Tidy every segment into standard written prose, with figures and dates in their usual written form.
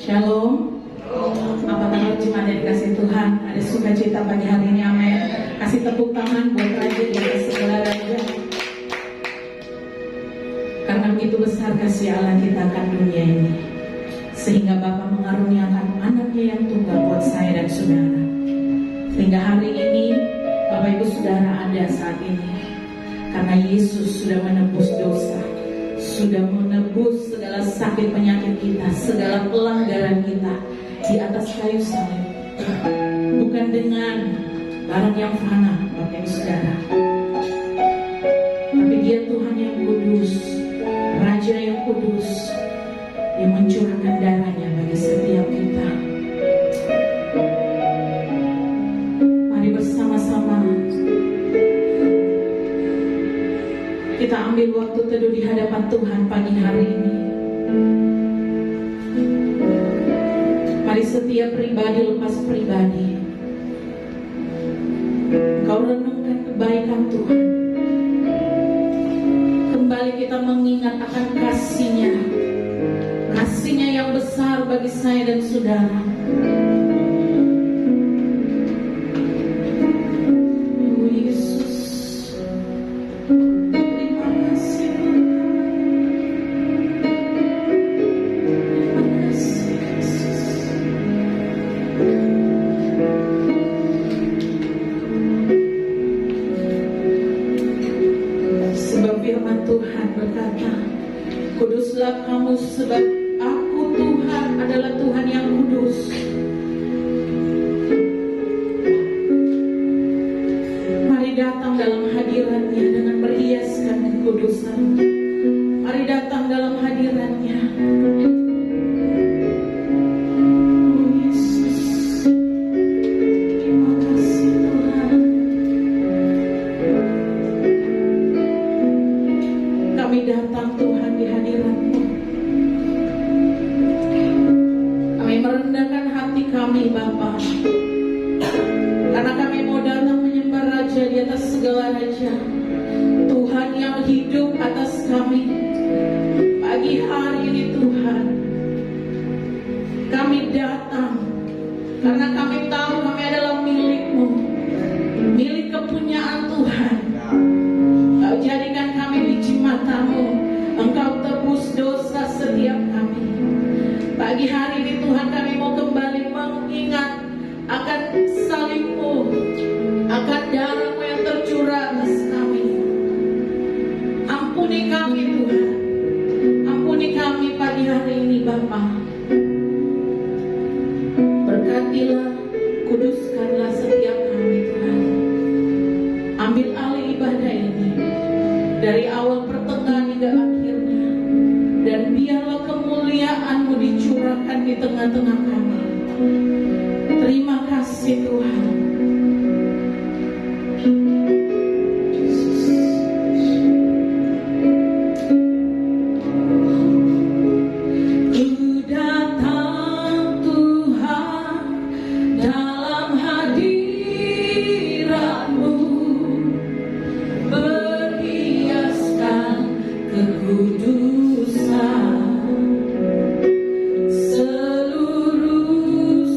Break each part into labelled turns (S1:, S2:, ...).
S1: Shalom. Apa kabar jemaat yang dikasih Tuhan? Ada sukacita pagi hari ini, amin. Kasih tepuk tangan buat Raja di atas segala raja. Karena begitu besar kasih Allah kita akan dunia ini, sehingga Bapa mengaruniakan anaknya yang tunggal buat saya dan saudara. Sehingga hari ini Bapak Ibu Saudara ada saat ini, karena Yesus sudah menebus dosa, sudah menebus segala sakit penyakit kita, segala pelanggaran kita di atas kayu salib. Bukan dengan barang yang fana, Bapak Ibu Saudara, tapi Dia Tuhan yang kudus, Raja yang kudus, yang mencurahkan darahnya bagi setiap kita. Mari bersama-sama kita ambil waktu teduh di hadapan Tuhan pagi hari ini. Mari setiap pribadi lepas pribadi, kau renungkan kebaikan Tuhan. Kembali kita mengingat akan kasih-Nya, kasih-Nya yang besar bagi saya dan saudara. Tuhan berkata, kuduslah kamu sebab aku Tuhan adalah Tuhan yang kudus. Mari datang dalam hadirat-Nya dengan berhiaskan kekudusan. Mari datang dalam hadirat-Nya. Datang Tuhan di hadirat-Mu. Kami merendahkan hati kami Bapa, karena kami mau datang menyembah Raja di atas segala raja, Tuhan yang hidup atas kami. Pagi hari ini Tuhan, kami datang karena kami tahu kami adalah milik-Mu, milik kepunyaan Tuhan. Kau jadikan kami biji mata-Mu, Engkau tebus dosa setiap kami. Pagi hari ini Tuhan, kami mau kembali mengingat akan salib-Mu, akan darah-Mu yang tercurah atas kami. Ampuni kami Tuhan, ampuni kami pagi hari ini Bapa. Berkatilah, kuduskanlah setiap kami Tuhan. Ambil alih ibadah ini dari awal pertengahan hingga akhirnya, dan biarlah kemuliaan-Mu dicurahkan di tengah-tengah kami. Terima kasih Tuhan.
S2: Seluruh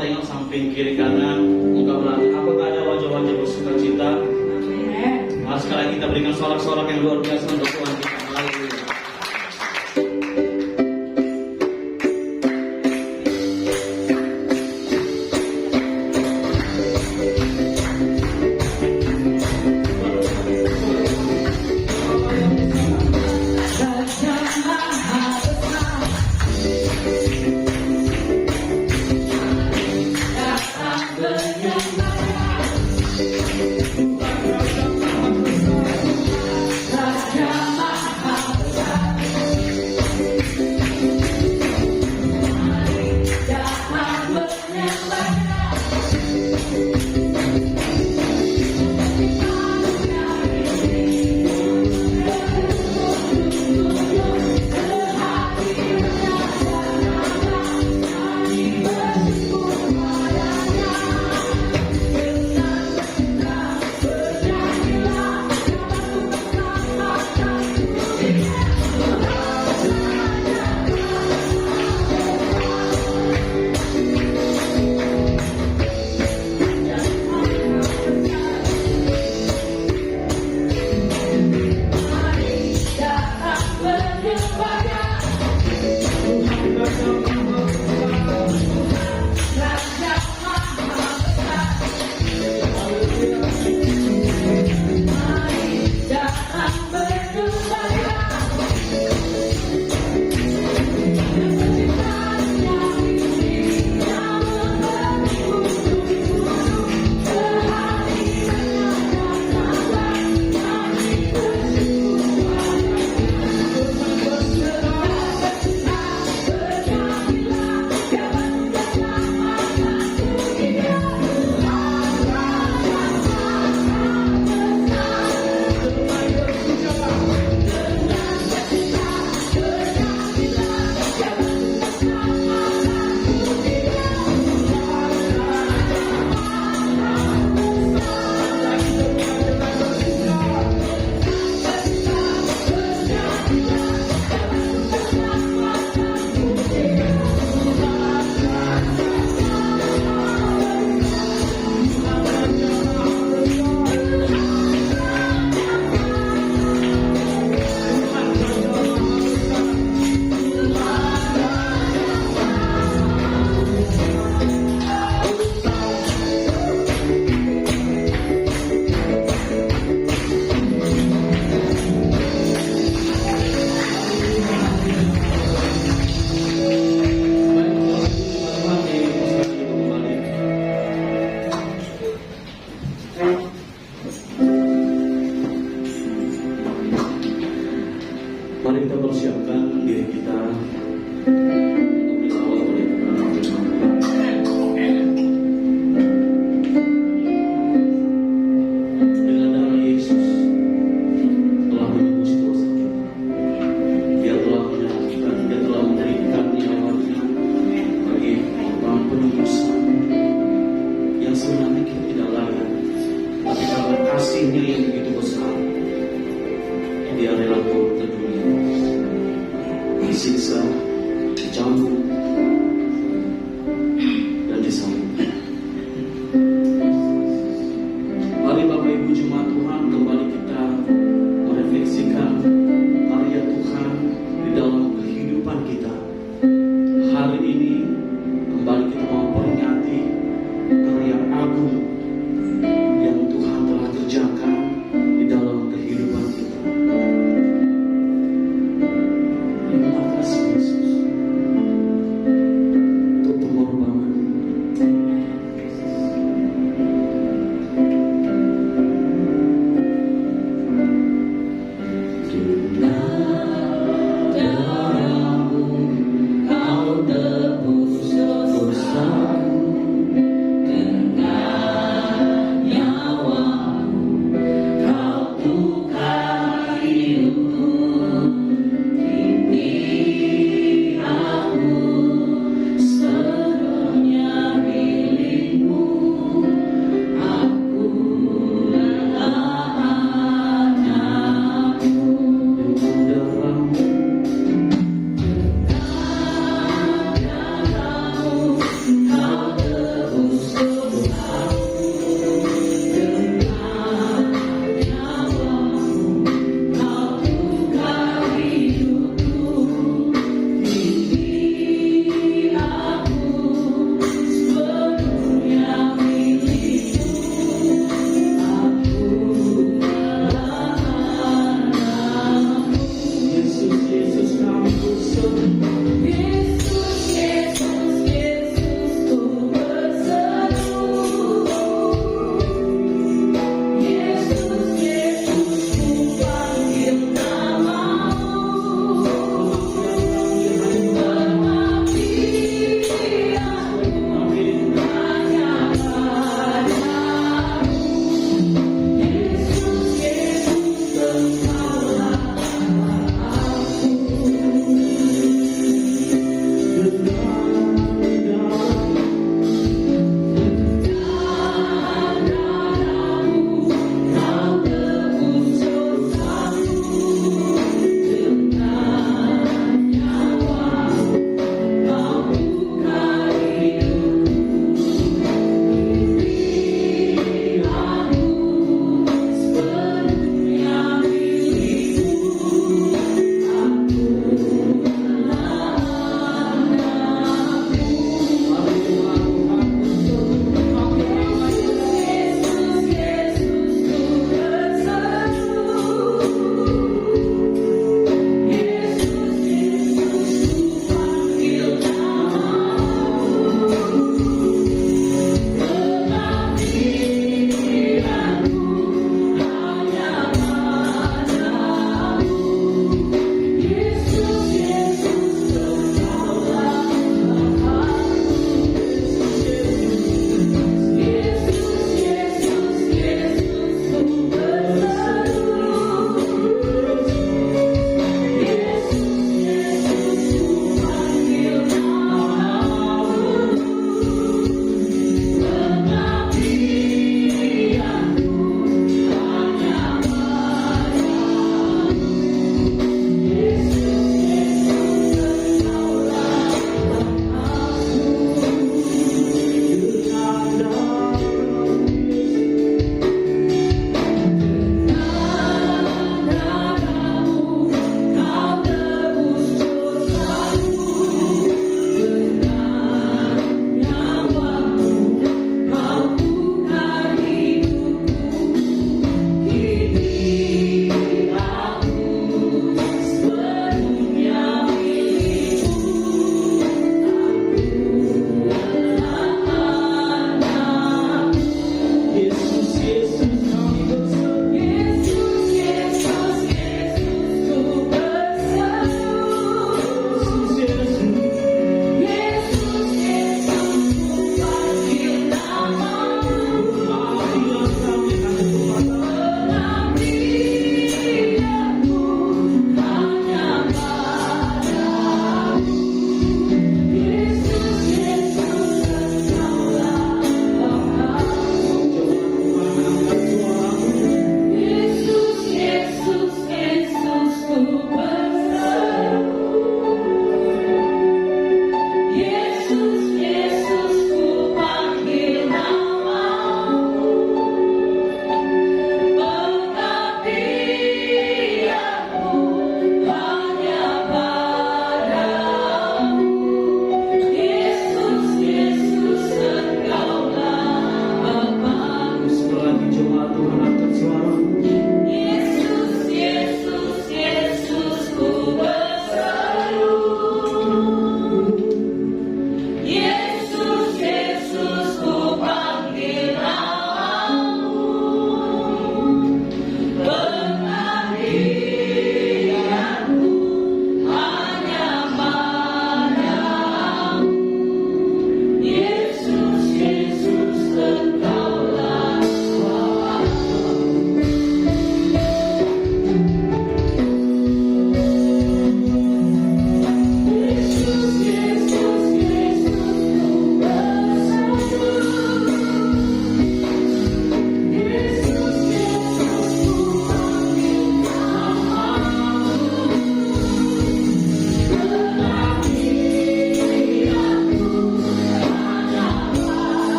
S2: tengok samping kiri kanan, muka belakang. Apakah ada wajah-wajah bersuka cita? Mari sekali kita berikan sorak-sorak yang luar biasa untuk Tuhan kita. Haleluya. Mari kita persiapkan diri kita untuk dikawal oleh Tuhan. Dengan darah Yesus telah menembus dosa kita. Dia telah menyelamatkan, Dia telah memberikan nyawanya bagi orang penebusan yang sebenarnya kita tidak layak, tapi karena kasih-Nya yang begitu besar, Dia rela turun ke dunia, disiksa, dicambuk, dan disalibkan. Mari Bapak Ibu Jemaat Tuhan, kembali kita merefleksikan karya Tuhan di dalam kehidupan kita. Hari ini kembali kita memperingati karya agung yang Tuhan telah kerjakan di dalam kehidupan kita. Terima kasih Yesus.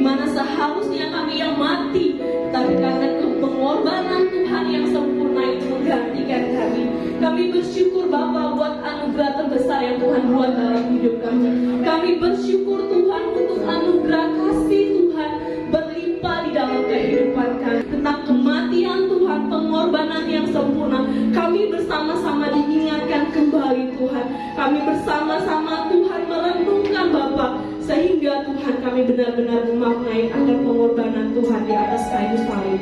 S3: mana seharusnya kami yang mati, tapi karena pengorbanan Tuhan yang sempurna itu menggantikan kami. Kami bersyukur Bapa buat anugerah terbesar yang Tuhan buat dalam hidup kami. Kami bersyukur Tuhan untuk anugerah kasih Tuhan berlimpah di dalam kehidupan kami. Tentang kematian Tuhan, pengorbanan yang sempurna, kami bersama-sama diingatkan kembali Tuhan. Kami bersama-sama Tuhan merenungkan Bapa, sehingga Tuhan kami benar-benar memaknai akan pengorbanan Tuhan di atas kayu salib.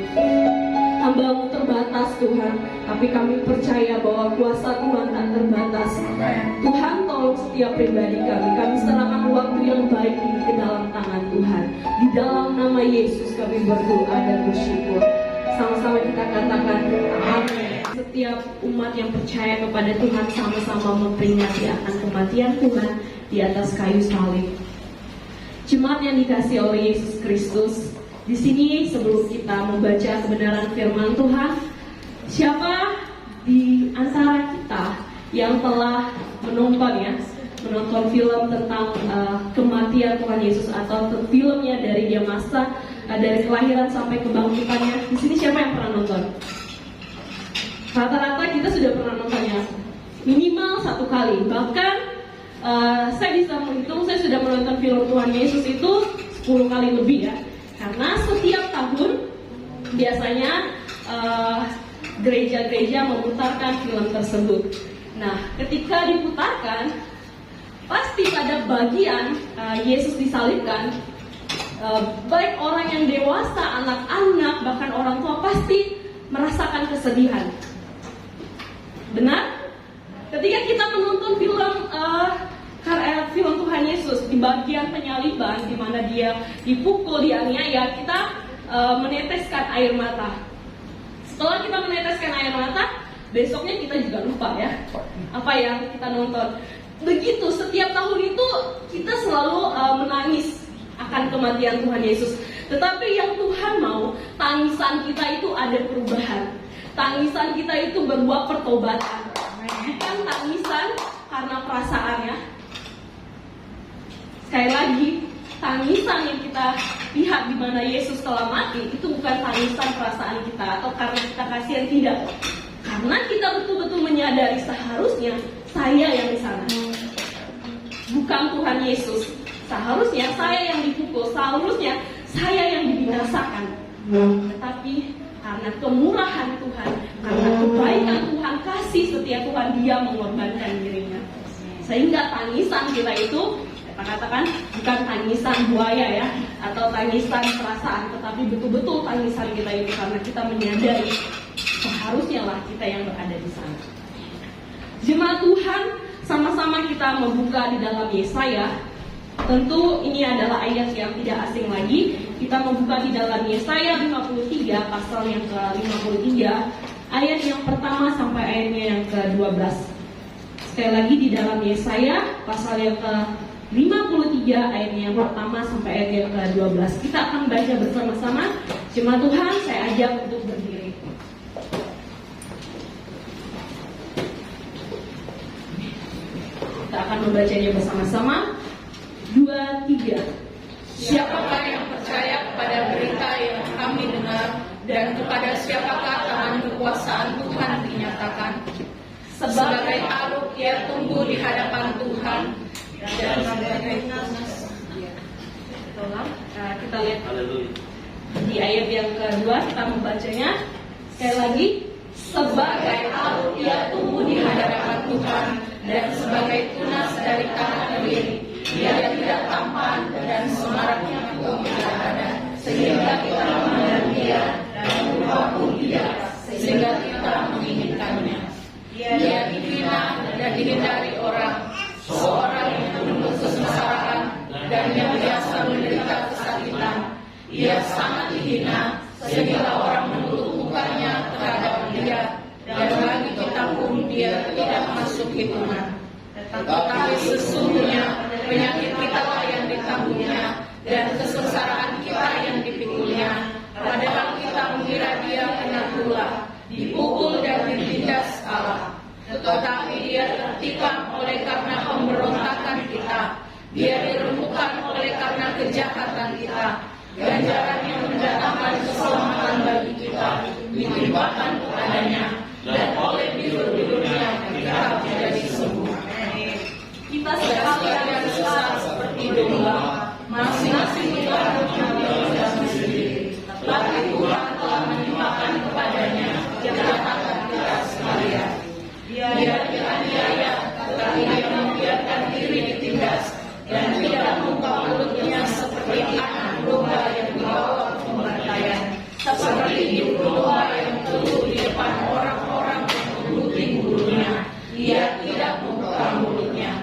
S3: Hamba-Mu terbatas Tuhan, tapi kami percaya bahwa kuasa Tuhan tak terbatas. Tuhan tolong setiap pribadi kami. Kami serahkan waktu yang baik ini ke dalam tangan Tuhan. Di dalam nama Yesus kami berdoa dan bersyukur. Sama-sama kita katakan amin. Setiap umat yang percaya kepada Tuhan sama-sama memperingati akan kematian Tuhan di atas kayu salib. Jemaat yang dikasihi oleh Yesus Kristus, di sini sebelum kita membaca kebenaran firman Tuhan, siapa di antara kita yang telah menonton film tentang kematian Tuhan Yesus atau filmnya dari dia masa dari kelahiran sampai kebangkitannya? Di sini siapa yang pernah nonton? Rata-rata kita sudah pernah nontonnya minimal 1 kali. Bahkan saya bisa menghitung, saya sudah menonton film Tuhan Yesus itu 10 kali lebih ya. Karena setiap tahun biasanya gereja-gereja memutarkan film tersebut. Nah, ketika diputarkan, pasti pada bagian Yesus disalibkan, baik orang yang dewasa, anak-anak, bahkan orang tua pasti merasakan kesedihan. Benar? Ketika kita menonton film Tuhan Yesus di bagian penyaliban, di mana dia dipukul, dianiaya, kita meneteskan air mata. Setelah kita meneteskan air mata, besoknya kita juga lupa ya apa yang kita nonton. Begitu setiap tahun itu kita selalu menangis akan kematian Tuhan Yesus. Tetapi yang Tuhan mau, tangisan kita itu ada perubahan. Tangisan kita itu berbuah pertobatan. Bukan tangisan karena perasaan ya. Sekali lagi, tangisan yang kita lihat di mana Yesus telah mati itu bukan tangisan perasaan kita atau karena kita kasihan, tidak. Karena kita betul-betul menyadari seharusnya saya yang di sana, bukan Tuhan Yesus. Seharusnya saya yang dipukul, seharusnya saya yang dibinasakan. Tetapi karena kemurahan Tuhan, karena kebaikan Tuhan, kasih setia Tuhan, Dia mengorbankan dirinya. Sehingga tangisan kita itu, kita katakan bukan tangisan buaya ya, atau tangisan perasaan, tetapi betul-betul tangisan kita itu karena kita menyadari seharusnya lah kita yang berada di sana. Jemaat Tuhan, sama-sama kita membuka di dalam Yesaya. Tentu ini adalah ayat yang tidak asing lagi. Kita membuka di dalam Yesaya 53 pasal yang ke-53, ayat yang pertama sampai ayatnya yang ke-12. Sekali lagi di dalam Yesaya pasal yang ke-53 ayatnya yang pertama sampai ayat yang ke-12. Kita akan baca bersama-sama. Jemaat Tuhan, saya ajak untuk berdiri. Kita akan membacanya bersama-sama. 2, 3.
S4: Siapakah yang percaya kepada berita yang kami dengar, dan kepada siapakah tangan kekuasaan Tuhan dinyatakan? Sebagai aruk ia tumbuh di hadapan Tuhan, dan sebagai tunas.
S3: Kita lihat di ayat yang kedua, kita membacanya sekali lagi.
S4: Sebagai aruk ia tumbuh di hadapan Tuhan, dan sebagai tunas dari tanah kering. Dia tidak tampan dan semaraknya pun tidak ada, sehingga kita memandang dia dan lupa pun dia, sehingga kita menginginkannya. Dia dihina dan dihindari orang, seorang yang penuh kesengsaraan dan yang biasa menderita kesakitan. Ia sangat dihina sehingga orang menutup mukanya terhadap dia, dan bagi kita pun dia tidak masuk hitungan. Tetapi sesungguhnya penyakit kita lah yang ditanggungnya, dan kesengsaraan kita yang dipikulnya. Padahal kita mengira dia kena gula, dipukul dan ditindas Allah. Tetapi dia tertikam oleh karena pemberontakan kita, dia diremukkan oleh karena kejahatan kita. ganjarannya mendatangkan keselamatan bagi kita, ditimpakan kepadanya, dan oleh bilur-bilurnya kita menjadi sembuh.
S3: Kita
S4: Sekalian sesat seperti domba, masing-masing kita mengambil sendiri, tetapi Tuhan telah menimpakan kepadanya kejahatan kita sekalian. Dia dianiaya, tetapi dia membiarkan diri ditindas, dan tidak membuka mulutnya seperti anak domba yang dibawa ke pembantaian, seperti ibu domba yang teluh di depan orang-orang yang menggunting bulunya. Dia tidak membuka mulutnya.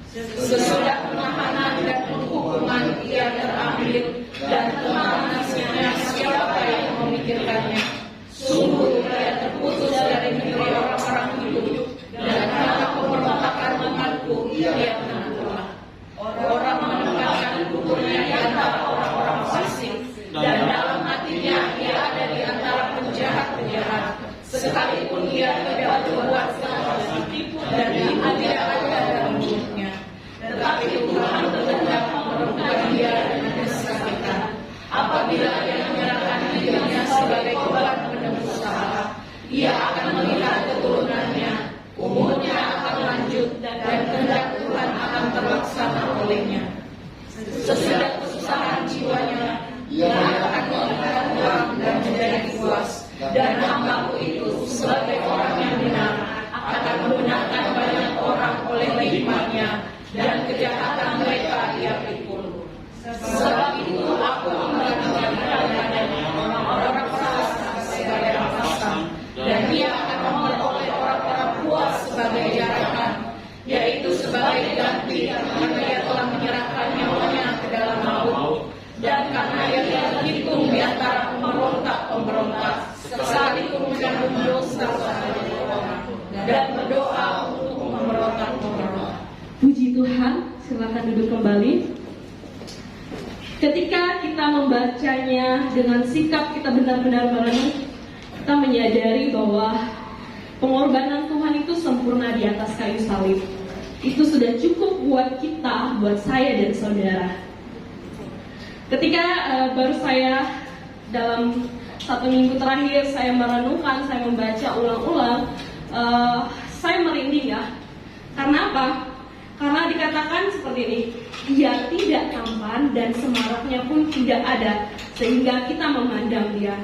S4: Sesudah penahanan dan penghukuman ia terambil, dan teman-temannya siapa yang memikirkannya. Sungguh ia terputus dari negeri orang-orang hidup, dan karena pemberontakan umatku ia menangkap. Orang menempatkan kuburnya di antara orang-orang fasik, dan dalam hatinya ia ada di antara penjahat-penjahat. Sekalipun ia tidak berbuat salah, dan dia tidak ada dalam mulutnya. Tetapi Tuhan berkehendak memperlukan dia dengan kesakitan. Apabila ia menyerahkan dirinya sebagai korban penebus salah, ia akan melihat keturunannya, umurnya akan lanjut, dan kehendak Tuhan akan terlaksana olehnya. Sesudah kesusahan jiwanya, ia akan melihat uang dan menjadi puas, dan hamba-Ku itu sebagai orang yang benar akan membenarkan banyak orang oleh hikmatnya, dan kejahatan mereka ia pikul. Sebab itu Aku membagikan kepadanya orang-orang fasik sebagai rampasan, dan ia akan memperoleh orang-orang puas sebagai jarahan, yaitu sebagai ganti karena ia telah menyerahkan nyawanya ke dalam maut, dan karena ia terhitung di antara pemberontak-pemberontak, sekalipun menanggung dosa orang, dan berdoa untuk pemberontak-pemberontak.
S3: Puji Tuhan, silakan duduk kembali. Ketika kita membacanya dengan sikap kita benar-benar merenung, kita menyadari bahwa pengorbanan Tuhan itu sempurna di atas kayu salib. Itu sudah cukup buat kita, buat saya dan saudara. Ketika baru saya dalam 1 minggu terakhir saya merenungkan, saya membaca ulang-ulang, saya merinding ya. Karena apa? Karena dikatakan seperti ini, ia tidak tampan dan semaraknya pun tidak ada, sehingga kita memandang dia.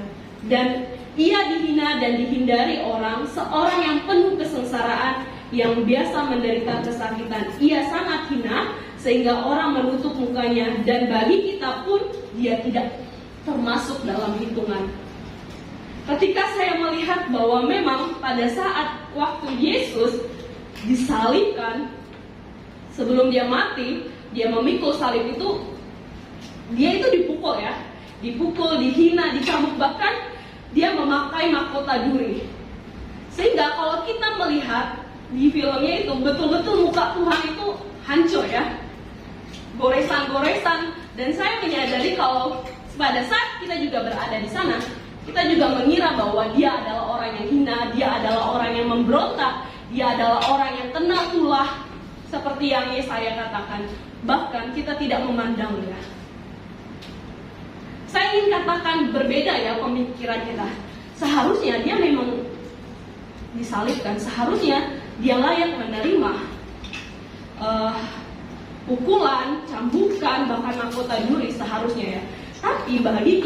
S3: Dan ia dihina dan dihindari orang, seorang yang penuh kesengsaraan, yang biasa menderita kesakitan. Ia sangat hina, sehingga orang menutup mukanya, dan bagi kita pun dia tidak termasuk dalam hitungan. Ketika saya melihat bahwa memang pada saat waktu Yesus disalibkan, sebelum dia mati, dia memikul salib itu, dia itu dipukul ya, dipukul, dihina, dicambuk, bahkan dia memakai mahkota duri. Sehingga kalau kita melihat di filmnya itu, betul-betul muka Tuhan itu hancur ya, goresan-goresan. Dan saya menyadari kalau pada saat kita juga berada di sana, kita juga mengira bahwa dia adalah orang yang hina, dia adalah orang yang memberontak, dia adalah orang yang kena tulah, seperti yang Yesaya katakan. Bahkan kita tidak memandang dia. Saya ingin katakan berbeda ya pemikiran kita. Seharusnya dia memang disalibkan, seharusnya dia layak menerima pukulan, cambukan, bahkan mahkota duri seharusnya ya. Tapi bagi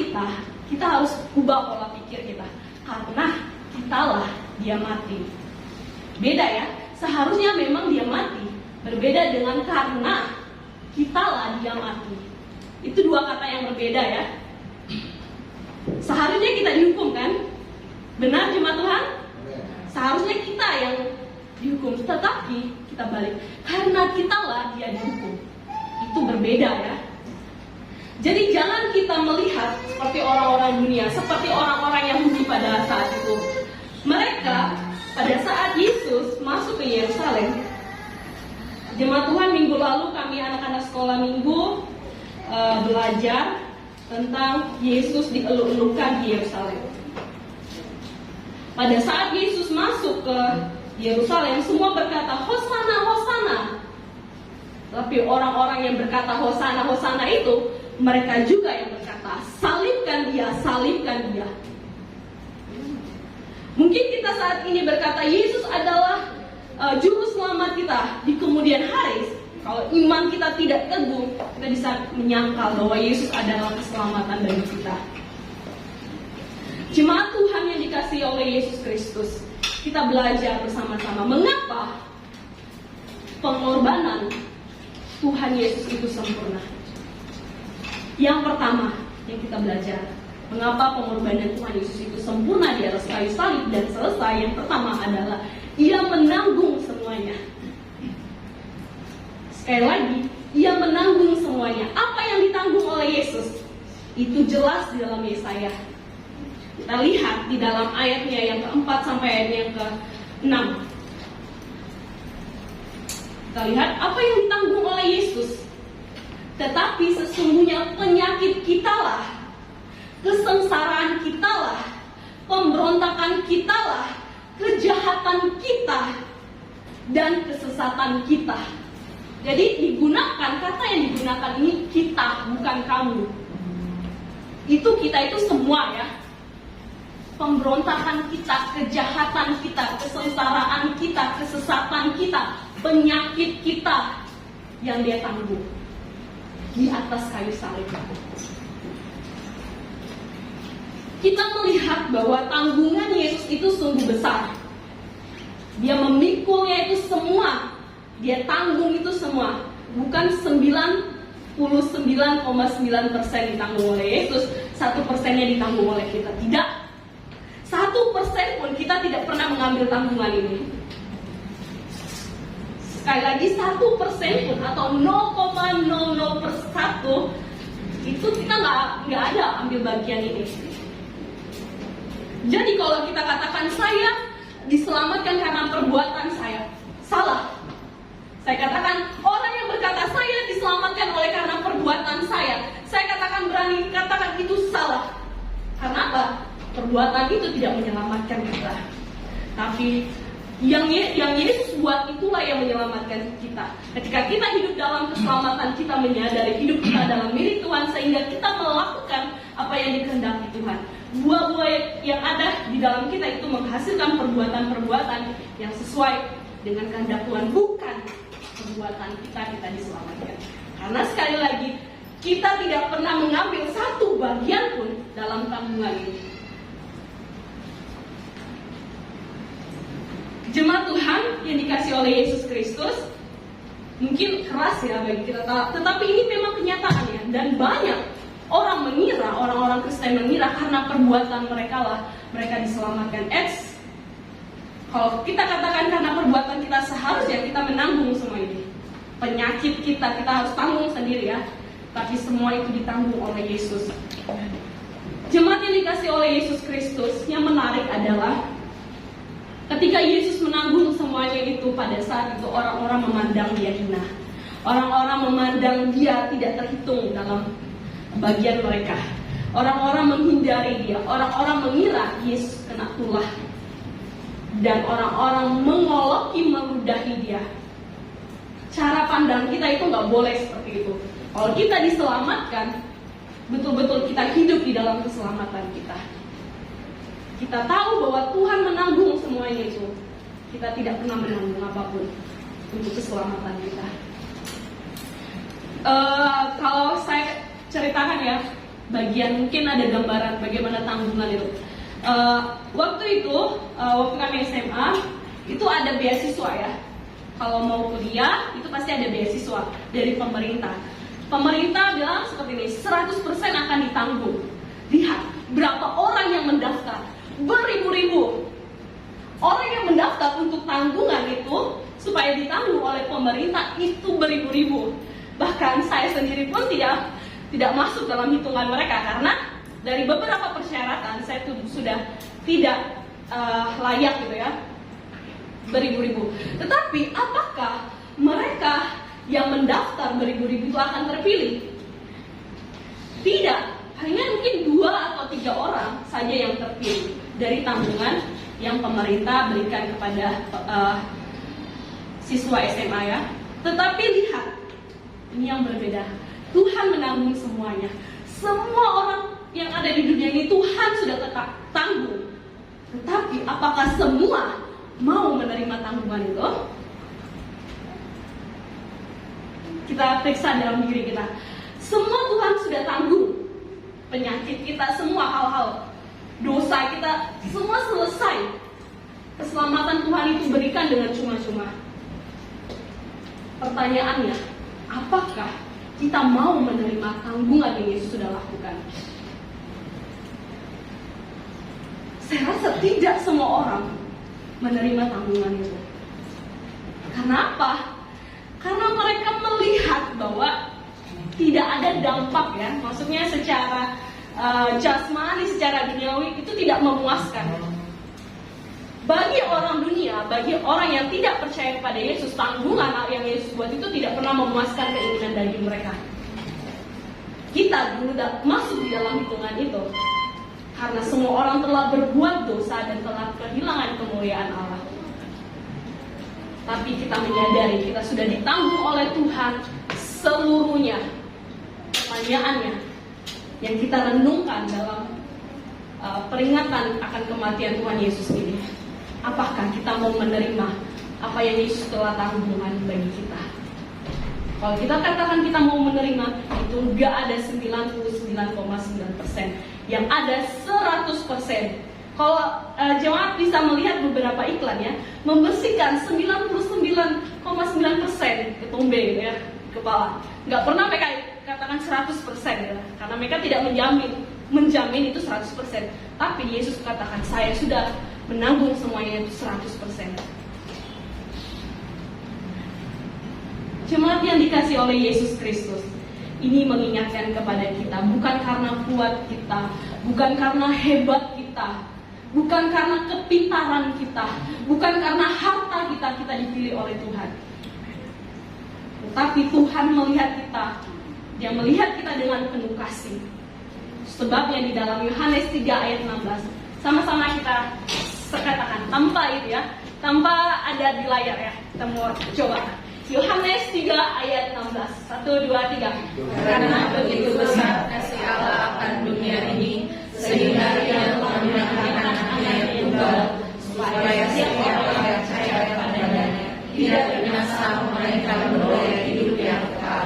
S3: kita harus ubah pola pikir kita, karena kitalah dia mati. Beda ya, seharusnya memang dia mati. Berbeda dengan karena kitalah dia mati. Itu dua kata yang berbeda ya. Seharusnya kita dihukum kan? Benar jemaat Tuhan? Seharusnya kita yang dihukum, tetapi kita balik, karena kitalah dia dihukum. Itu berbeda ya. Jadi jangan kita melihat seperti orang-orang dunia, seperti orang-orang Yahudi pada saat itu. Mereka pada saat Yesus masuk ke Yerusalem, jemaat Tuhan, minggu lalu kami anak-anak sekolah minggu belajar tentang Yesus dieluk-elukan di Yerusalem. Pada saat Yesus masuk ke Yerusalem, semua berkata Hosana, Hosana. Tapi orang-orang yang berkata Hosana, Hosana itu mereka juga yang berkata, salibkan dia, salibkan dia. Mungkin kita saat ini berkata Yesus adalah juru selamat kita di kemudian hari. Kalau iman kita tidak teguh, kita bisa menyangkal bahwa Yesus adalah keselamatan bagi kita. Jemaat Tuhan yang dikasihi oleh Yesus Kristus, kita belajar bersama-sama mengapa pengorbanan Tuhan Yesus itu sempurna. Yang pertama yang kita belajar, mengapa pengorbanan Tuhan Yesus itu sempurna di atas kayu salib dan selesai. Yang pertama adalah Ia menanggung semuanya. Sekali lagi, Ia menanggung semuanya. Apa yang ditanggung oleh Yesus itu jelas di dalam Yesaya. Kita lihat di dalam ayatnya yang keempat sampai ayat yang ke-6. Kita lihat apa yang ditanggung oleh Yesus. Tetapi sesungguhnya penyakit kitalah, kesengsaraan kitalah, pemberontakan kitalah, kejahatan kita, dan kesesatan kita. Jadi digunakan, kata yang digunakan ini kita, bukan kamu. Itu kita itu semua ya. Pemberontakan kita, kejahatan kita, kesengsaraan kita, kesesatan kita, penyakit kita yang Dia tanggung di atas kayu salib. Kita melihat bahwa tanggungan Yesus itu sungguh besar. Dia memikulnya itu semua. Dia tanggung itu semua. Bukan 99,9% ditanggung oleh Yesus, 1%-nya ditanggung oleh kita. Tidak. 1% pun kita tidak pernah mengambil tanggungan ini. Sekali lagi 1% pun atau 0,00% itu kita nggak ada ambil bagian ini. Jadi kalau kita katakan saya diselamatkan karena perbuatan saya, salah. Saya katakan orang yang berkata saya diselamatkan oleh karena perbuatan saya katakan berani katakan itu salah. Karena apa? Perbuatan itu tidak menyelamatkan kita. Tapi yang Yesus buat itulah yang menyelamatkan kita. Ketika kita hidup dalam keselamatan, kita menyadari hidup kita dalam milik Tuhan, sehingga kita melakukan apa yang dikehendaki Tuhan. Buah-buah yang ada di dalam kita itu menghasilkan perbuatan-perbuatan yang sesuai dengan kehendak Tuhan, bukan perbuatan kita diselamatkan. Karena sekali lagi, kita tidak pernah mengambil satu bagian pun dalam tanggungan ini. Jemaat Tuhan yang dikasih oleh Yesus Kristus, mungkin keras ya bagi kita, tetapi ini memang kenyataannya. Dan banyak orang mengira, orang-orang Kristen mengira karena perbuatan mereka lah mereka diselamatkan. Kalau kita katakan karena perbuatan kita, seharusnya kita menanggung semua ini. Penyakit kita harus tanggung sendiri ya. Tapi semua itu ditanggung oleh Yesus. Jemaat yang dikasih oleh Yesus Kristus, yang menarik adalah ketika Yesus menanggung semuanya itu, pada saat itu orang-orang memandang Dia hina. Orang-orang memandang Dia tidak terhitung dalam bagian mereka. Orang-orang menghindari Dia. Orang-orang mengira Yesus kena tulah. Dan orang-orang mengoloki, meludahi Dia. Cara pandang kita itu nggak boleh seperti itu. Kalau kita diselamatkan, betul-betul kita hidup di dalam keselamatan kita. Kita tahu bahwa Tuhan menanggung semuanya itu. Kita tidak pernah menanggung apapun untuk keselamatan kita. Kalau saya ceritakan ya, bagian mungkin ada gambaran bagaimana tanggungan itu. Waktu kami SMA, itu ada beasiswa ya. Kalau mau kuliah, itu pasti ada beasiswa dari pemerintah. Pemerintah bilang seperti ini, 100% akan ditanggung. Lihat, berapa orang yang mendaftar? Beribu-ribu. Orang yang mendaftar untuk tanggungan itu, supaya ditanggung oleh pemerintah, itu beribu-ribu. Bahkan saya sendiri pun tidak masuk dalam hitungan mereka, karena dari beberapa persyaratan saya sudah tidak layak gitu ya, beribu-ribu. Tetapi apakah mereka yang mendaftar beribu-ribu itu akan terpilih? Tidak, hanya mungkin 2 atau 3 orang saja yang terpilih dari tanggungan yang pemerintah berikan kepada siswa SMA ya. Tetapi lihat, ini yang berbeda. Tuhan menanggung semuanya. Semua orang yang ada di dunia ini Tuhan sudah tetap tanggung. Tetapi apakah semua mau menerima tanggungan itu? Kita periksa dalam diri kita. Semua Tuhan sudah tanggung. Penyakit kita, semua hal-hal dosa kita, semua selesai. Keselamatan Tuhan itu berikan dengan cuma-cuma. Pertanyaannya, apakah kita mau menerima tanggungan yang Yesus sudah lakukan? Saya rasa tidak semua orang menerima tanggungan itu. Karena apa? Karena mereka melihat bahwa tidak ada dampak ya. Maksudnya secara jasmani, secara duniawi itu tidak memuaskan. Bagi orang dunia, bagi orang yang tidak percaya kepada Yesus, tanggungan yang Yesus buat itu tidak pernah memuaskan keinginan daging mereka. Kita dulu masuk di dalam hitungan itu. Karena semua orang telah berbuat dosa dan telah kehilangan kemuliaan Allah. Tapi kita menyadari kita sudah ditanggung oleh Tuhan seluruhnya. Pertanyaannya yang kita renungkan dalam peringatan akan kematian Tuhan Yesus ini, apakah kita mau menerima apa yang Yesus telah tanggungan bagi kita? Kalau kita katakan kita mau menerima, itu enggak ada 99,9%, yang ada 100%. Kalau jemaat bisa melihat beberapa iklan ya, membersihkan 99,9% ketombe gitu ya, kepala. Nggak pernah mereka katakan 100% ya, karena mereka tidak menjamin itu 100%. Tapi Yesus katakan, saya sudah menanggung semuanya itu 100%. Jemaat yang dikasih oleh Yesus Kristus, ini mengingatkan kepada kita, bukan karena kuat kita, bukan karena hebat kita, bukan karena kepintaran kita, bukan karena harta kita dipilih oleh Tuhan. Tetapi Tuhan melihat kita, Dia melihat kita dengan penuh kasih. Sebabnya di dalam Yohanes 3 ayat 16, sama-sama kita katakan tanpa itu ya, tanpa ada di layar ya, kita mau coba. Yohanes 3 ayat 16, 1, 2, 3.
S4: Karena begitu besar kasih Allah akan dunia ini, sehingga Dia telah memberikan anaknya yang tunggal, supaya setiap orang yang percaya padanya tidak binasa melainkan beroleh hidup yang kekal.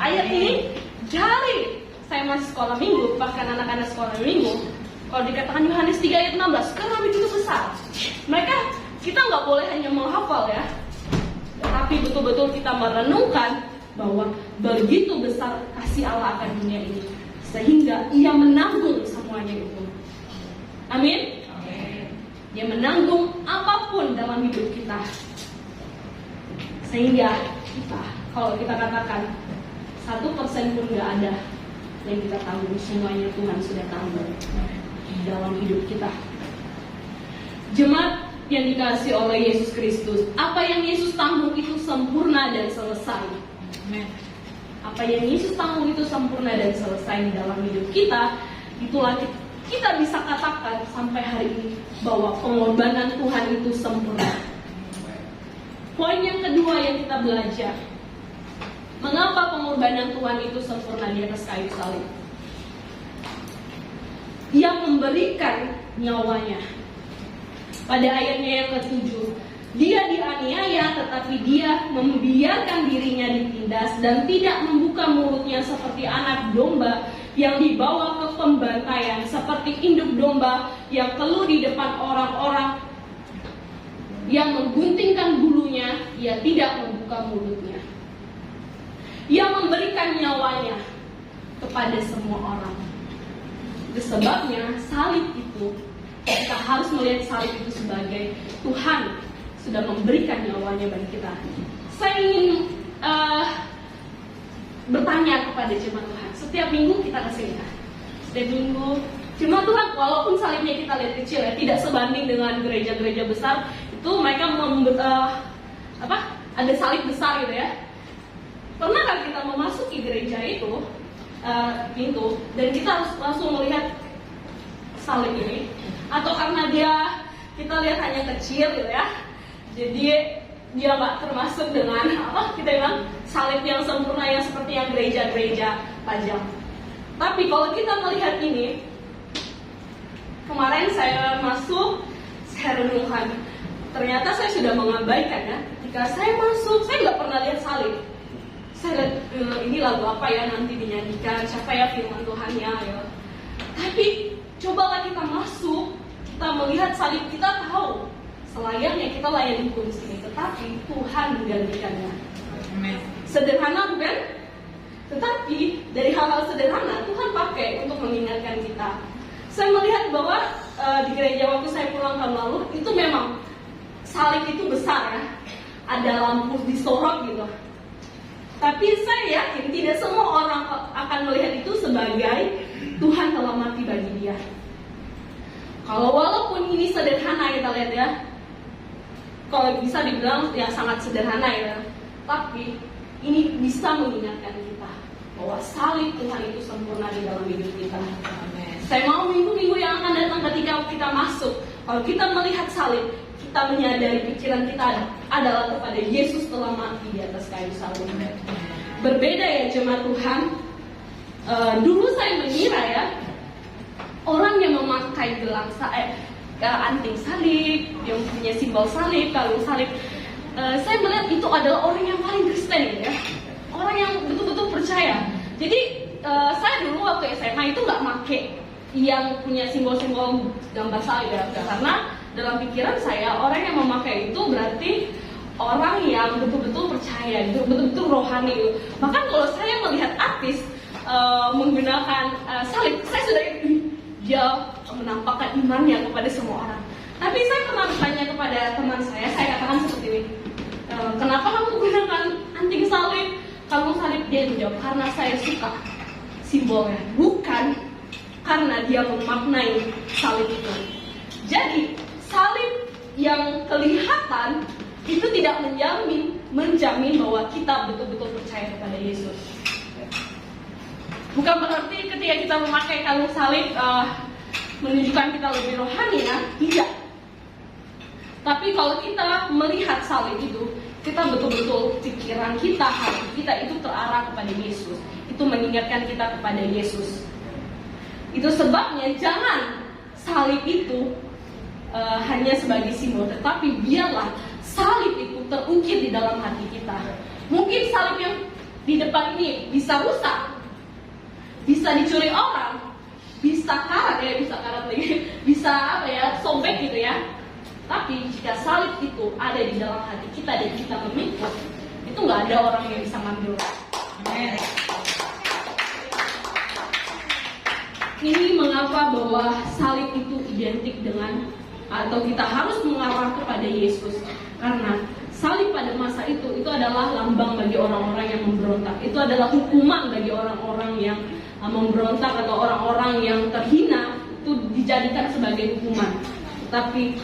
S3: Ayat ini dari saya masih sekolah minggu, bahkan anak-anak sekolah minggu, kalau dikatakan Yohanes 3 ayat 16, karena begitu besar. Kita nggak boleh hanya menghafal ya, tetapi betul-betul kita merenungkan bahwa begitu besar kasih Allah akan dunia ini, sehingga Ia menanggung semuanya itu. Amin. Dia menanggung apapun dalam hidup kita, sehingga kita, kalau kita katakan 1% pun nggak ada yang kita tanggung, semuanya Tuhan sudah tanggung di dalam hidup kita. Jemaat yang dikasih oleh Yesus Kristus, apa yang Yesus tanggung itu sempurna dan selesai. Apa yang Yesus tanggung itu sempurna dan selesai di dalam hidup kita. Itulah kita bisa katakan sampai hari ini bahwa pengorbanan Tuhan itu sempurna. Poin yang kedua yang kita belajar, mengapa pengorbanan Tuhan itu sempurna di atas kayu salib? Ia memberikan nyawanya. Pada ayatnya yang ke-7, Dia dianiaya tetapi Dia membiarkan dirinya ditindas dan tidak membuka mulutnya seperti anak domba yang dibawa ke pembantaian, seperti induk domba yang keluh di depan orang-orang yang mengguntingkan bulunya. Ia tidak membuka mulutnya. Ia memberikan nyawanya kepada semua orang. Itu sebabnya salib itu, kita harus melihat salib itu sebagai Tuhan sudah memberikan nyawanya bagi kita. Saya ingin bertanya kepada jemaat Tuhan. Setiap minggu kita kesini kan? Setiap minggu jemaat Tuhan, walaupun salibnya kita lihat kecil ya, tidak sebanding dengan gereja-gereja besar. Itu mereka ada salib besar gitu ya. Pernahkah kita memasuki gereja itu pintu dan kita harus langsung melihat salib ini? Atau karena kita lihat hanya kecil gitu ya, jadi dia nggak termasuk dengan kita bilang salib yang sempurna yang seperti yang gereja-gereja pajang. Tapi kalau kita melihat ini, kemarin saya masuk, saya renungkan, ternyata saya sudah mengabaikan ya. Ketika saya masuk, saya nggak pernah lihat salib. Saya lihat ini lagu apa ya nanti dinyanyikan, siapa ya firman Tuhannya ya. Tapi cobalah kita masuk, kita melihat salib, kita tahu selayaknya kita layani hukum di sini, tetapi Tuhan menggantikannya. Sederhana bukan? Tetapi dari hal-hal sederhana Tuhan pakai untuk mengingatkan kita. Saya melihat bahwa di gereja waktu saya pulang tahun lalu itu memang salib itu besar ya, ada lampu disorot gitu. Tapi saya yakin tidak semua orang akan melihat itu sebagai Tuhan telah mati bagi dia. Kalau walaupun ini sederhana kita lihat ya, kalau bisa dibilang ya sangat sederhana ya, tapi ini bisa mengingatkan kita bahwa salib Tuhan itu sempurna di dalam hidup kita. Saya mau minggu-minggu yang akan datang ketika kita masuk, kalau kita melihat salib, kita menyadari pikiran kita adalah kepada Yesus telah mati di atas kayu salib. Berbeda ya jemaat Tuhan. Dulu saya mengira ya, orang yang memakai gelang anting salib, yang punya simbol salib, kalung salib, saya melihat itu adalah orang yang paling Kristen ya, orang yang betul-betul percaya. Jadi saya dulu waktu SMA itu nggak make yang punya simbol-simbol gambar salib ya, karena dalam pikiran saya orang yang memakai itu berarti orang yang betul-betul percaya, betul-betul rohani. Bahkan kalau saya melihat artis menggunakan salib, saya sudah dia menampakkan imannya kepada semua orang. Tapi saya pernah bertanya kepada teman saya katakan seperti ini, kenapa kamu gunakan anting salib, kalung salib? Dia menjawab, karena saya suka simbolnya, bukan karena dia memaknai salib itu. Jadi salib yang kelihatan itu tidak menjamin bahwa kita betul-betul percaya kepada Yesus. Bukan berarti ketika kita memakai kalung salib menunjukkan kita lebih rohani ya, tidak. Tapi kalau kita melihat salib itu, kita betul-betul pikiran kita, hati kita itu terarah kepada Yesus. Itu mengingatkan kita kepada Yesus. Itu sebabnya jangan salib itu hanya sebagai simbol, tetapi biarlah salib itu terukir di dalam hati kita. Mungkin salib yang di depan ini bisa rusak, bisa dicuri orang, bisa karat lagi, bisa sobek gitu ya. Tapi jika salib itu ada di dalam hati kita dan kita memikul, itu nggak ada orang yang bisa ngambil. Amen. Ini mengapa bahwa salib itu identik dengan atau kita harus mengarah kepada Yesus, karena salib pada masa itu adalah lambang bagi orang-orang yang memberontak. Itu adalah hukuman bagi orang-orang yang memberontak atau orang-orang yang terhina, itu dijadikan sebagai hukuman. Tetapi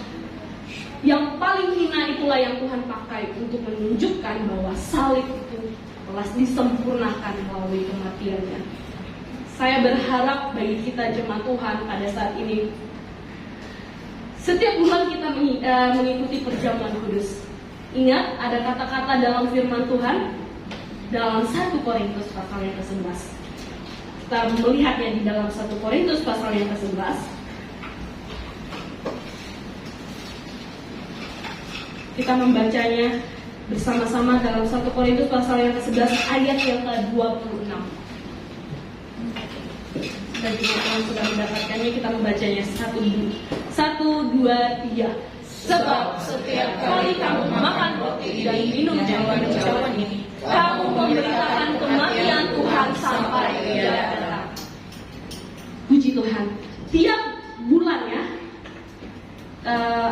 S3: yang paling hina itulah yang Tuhan pakai untuk menunjukkan bahwa salib itu telah disempurnakan melalui kematiannya. Saya berharap bagi kita jemaat Tuhan pada saat ini, setiap bulan kita mengikuti perjamuan kudus. Ingat, ada kata-kata dalam firman Tuhan dalam 1 Korintus pasal yang ke-11. Kita melihatnya di dalam 1 Korintus pasal yang ke-11. Kita membacanya bersama-sama dalam 1 Korintus pasal yang ke-11 ayat yang ke-26. Dan jika Tuhan sudah mendapatkannya, kita membacanya 1, 2, 3. Sebab setiap kali kamu makan roti dan minum cawan ini, kamu memberitakan kematian Tuhan sampai Dia datang. Puji Tuhan. Tiap bulannya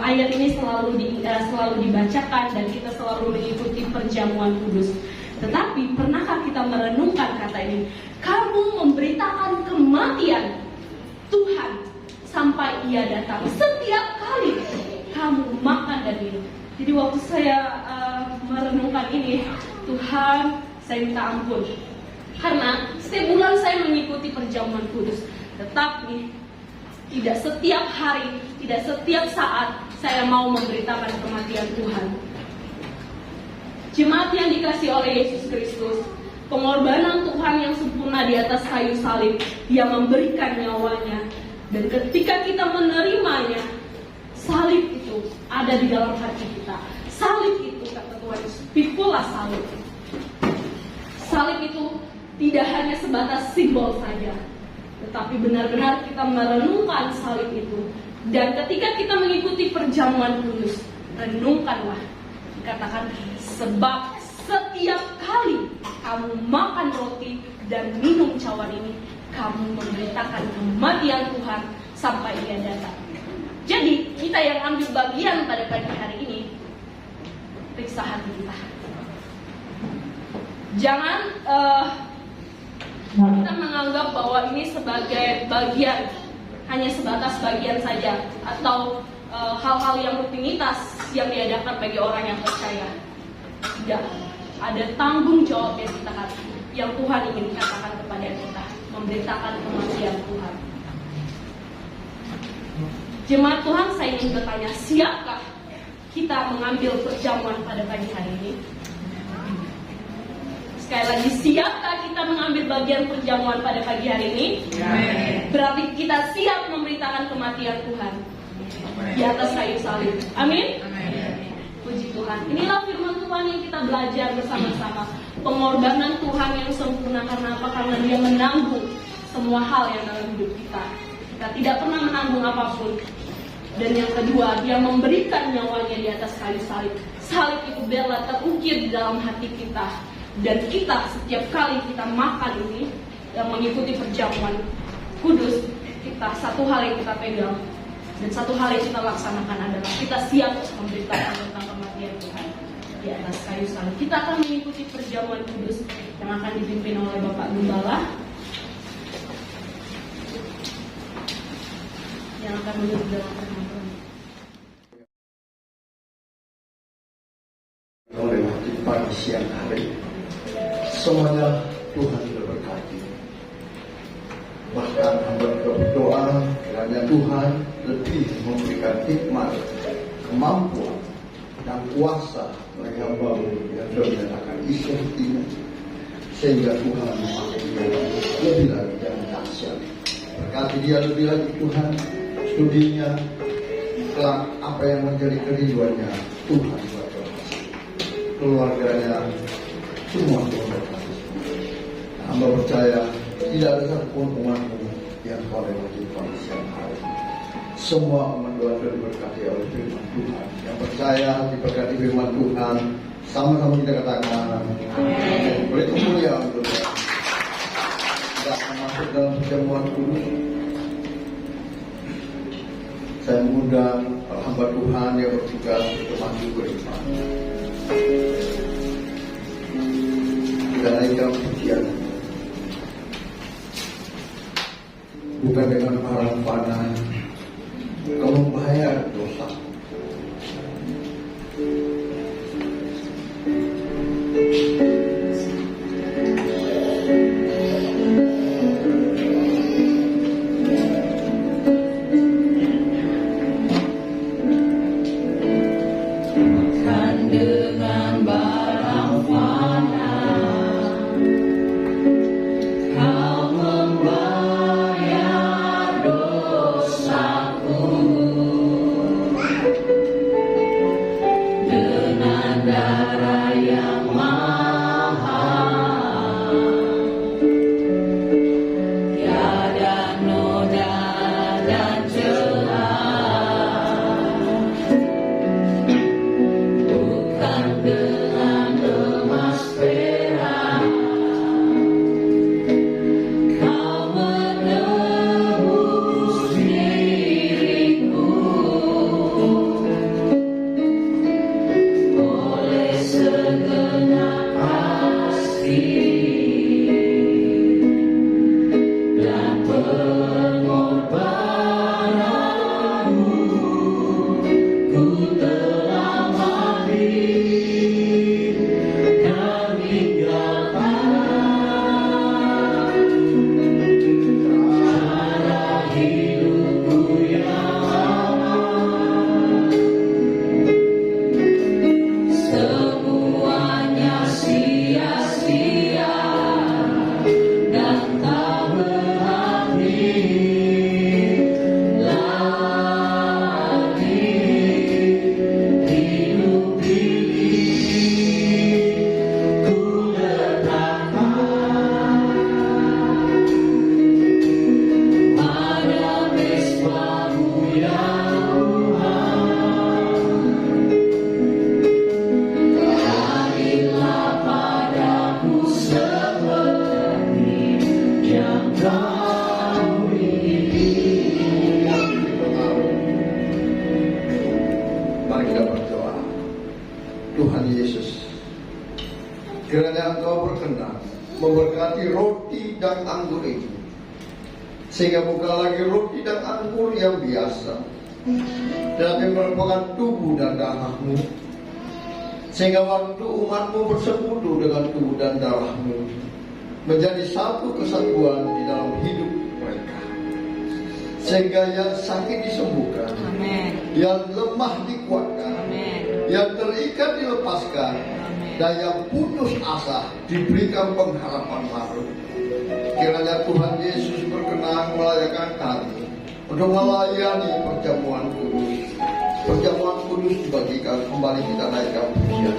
S3: ayat ini selalu dibacakan dan kita selalu mengikuti perjamuan kudus. Tetapi pernahkah kita merenungkan kata ini? Kamu memberitakan kematian Tuhan sampai Ia datang. Setiap kali kamu makan dan minum. Jadi waktu saya merenungkan ini, Tuhan, saya minta ampun. Karena setiap bulan saya mengikuti perjamuan kudus, tetapi tidak setiap hari, tidak setiap saat saya mau memberitakan kematian Tuhan. Jemaat yang dikasihi oleh Yesus Kristus, pengorbanan Tuhan yang sempurna di atas kayu salib, Dia memberikan nyawanya. Dan ketika kita menerimanya, salib itu ada di dalam hati kita. Salib itu, kata Tuhan Yesus, pikulah salib. Salib itu tidak hanya sebatas simbol saja, tetapi benar-benar kita merenungkan salib itu. Dan ketika kita mengikuti perjamuan kudus, renungkanlah, dikatakan, sebab setiap kali kamu makan roti dan minum cawan ini, kamu memberitakan kematian Tuhan sampai Dia datang. Jadi kita yang ambil bagian pada pagi hari ini, periksa hati kita. Jangan kita menganggap bahwa ini sebagai bagian, hanya sebatas bagian saja, atau hal-hal yang rutinitas yang diadakan bagi orang yang percaya. Tidak, ada tanggung jawab yang Tuhan ingin katakan kepada kita, memberitakan kematian Tuhan. Jemaat Tuhan, saya ingin bertanya, siapkah kita mengambil perjamuan pada pagi hari ini? Sekali lagi, siapkah kita mengambil bagian perjamuan pada pagi hari ini? Berarti kita siap memberitakan kematian Tuhan di atas kayu salib. Amin? Puji Tuhan. Inilah firman Tuhan yang kita belajar bersama-sama. Pengorbanan Tuhan yang sempurna. Karena apa? Karena Dia menanggung semua hal yang dalam hidup kita. Kita tidak pernah menanggung apapun. Dan yang kedua, Dia memberikan nyawanya di atas kayu salib. Salib itu bela terukir di dalam hati kita. Dan kita setiap kali kita makan ini, yang mengikuti perjamuan kudus, kita satu hal yang kita pegang dan satu hal yang kita laksanakan adalah kita siap memberitakan tentang kematian Tuhan di atas kayu salib. Kita akan mengikuti perjamuan kudus yang akan dipimpin oleh Bapak Gembala, yang akan menuju dalam perjamuan.
S5: Oleh waktu pagi siang hari, semuanya Tuhan berkati. Bahkan hamba berdoa kiranya Tuhan lebih memberikan hikmat, kemampuan, dan kuasa bagi hamba yang sudah menyatakan isi hatinya, sehingga Tuhan memakai dia lebih lagi dan dahsyat. Berkati dia lebih lagi Tuhan, studinya, kelak apa yang menjadi kerinduannya Tuhan berkati. Keluarganya, semua Tuhan berkati. Hamba percaya tidak ada satupun umatmu yang kau lewati pada siang hari. Semua umat Tuhan sudah diberkati oleh firman Tuhan. Yang percaya diberkati firman Tuhan, sama-sama kita katakan amin. Beri kemuliaan untuk Tuhan. Kita akan masuk dalam perjamuan kudus. Saya mengundang hamba Tuhan yang bertugas untuk maju beriman. Kita naikkan pujian. Bukan dengan harapan kau membayar dosa. memberkati roti dan anggur itu, sehingga bukan lagi roti dan anggur yang biasa, tetapi merupakan tubuh dan darahmu, sehingga waktu umatmu bersekutu dengan tubuh dan darahmu menjadi satu kesatuan di dalam hidup mereka, sehingga yang sakit disembuhkan, yang lemah dikuatkan, yang terikat dilepaskan, dan yang putus asa diberikan pengharapan baru. Kiranya Tuhan Yesus berkenan melayakan kami untuk melayani perjamuan kudus. Perjamuan kudus dibagikan, kembali kita naikkan pujian.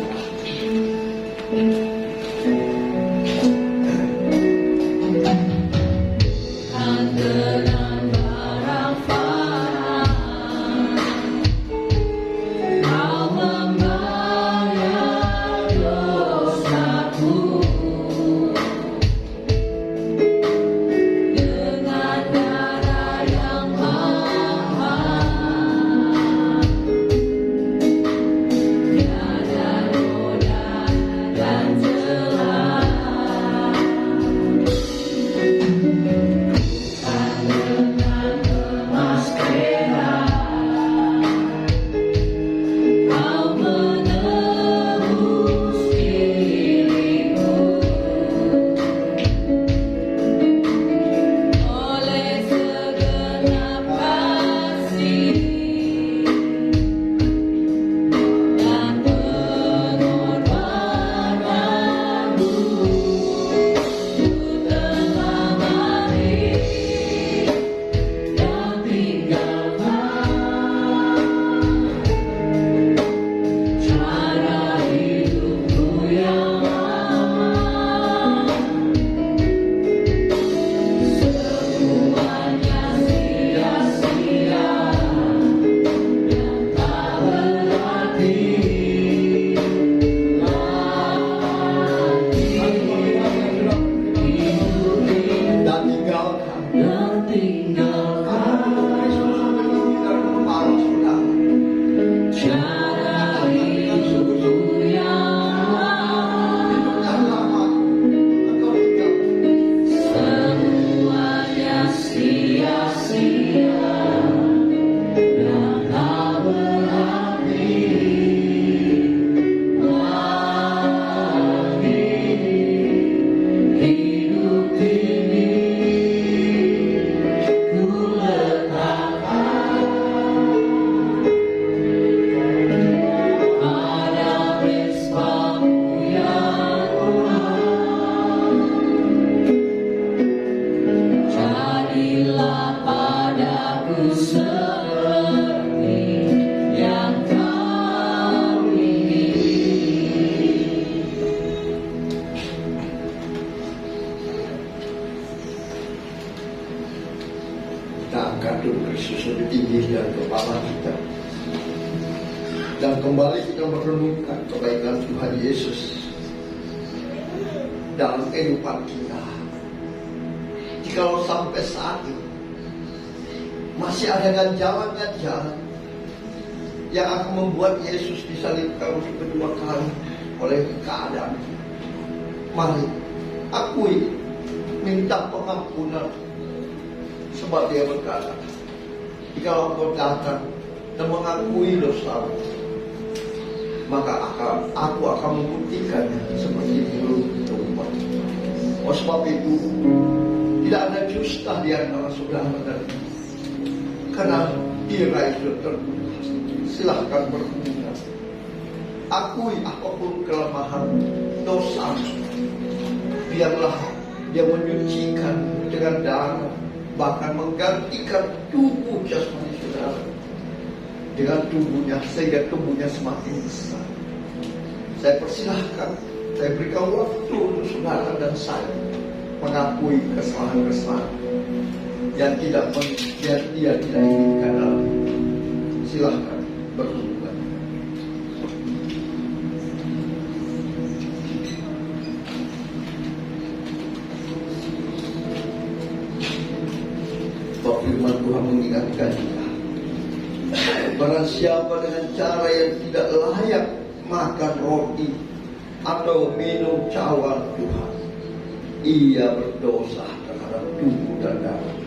S5: Dan kembali kita merenungkan kebaikan Tuhan Yesus dalam kehidupan kita. Jikalau sampai saat ini masih ada ganjalan-ganjalan yang akan membuat Yesus disalibkan untuk kedua kali oleh keadaan, mari akui, minta pengampunan, sebab Dia berkata, jikalau engkau datang dan mengakui dosamu, maka aku akan membuktikannya seperti bulu domba. Oh, sebab itu tidak ada dusta di antara saudara dan karena tirai sudah terbuka. Silahkan berhubungan. Akui apapun kelemahan dosa, biarlah Dia menyucikan dengan darah, bahkan menggantikan tubuh jasmani saudara dengan tubuhnya, sehingga tubuhnya semakin besar. Saya persilahkan, saya berikan waktu untuk saudara dan saya mengakui kesalahan-kesalahan yang dia tidak inginkan dalam. Silahkan berhubungan. Bahwa firman Tuhan mengingatkan kita, barang siapa dengan cara yang tidak layak makan roti atau minum cawan Tuhan, ia berdosa terhadap tubuh dan darah.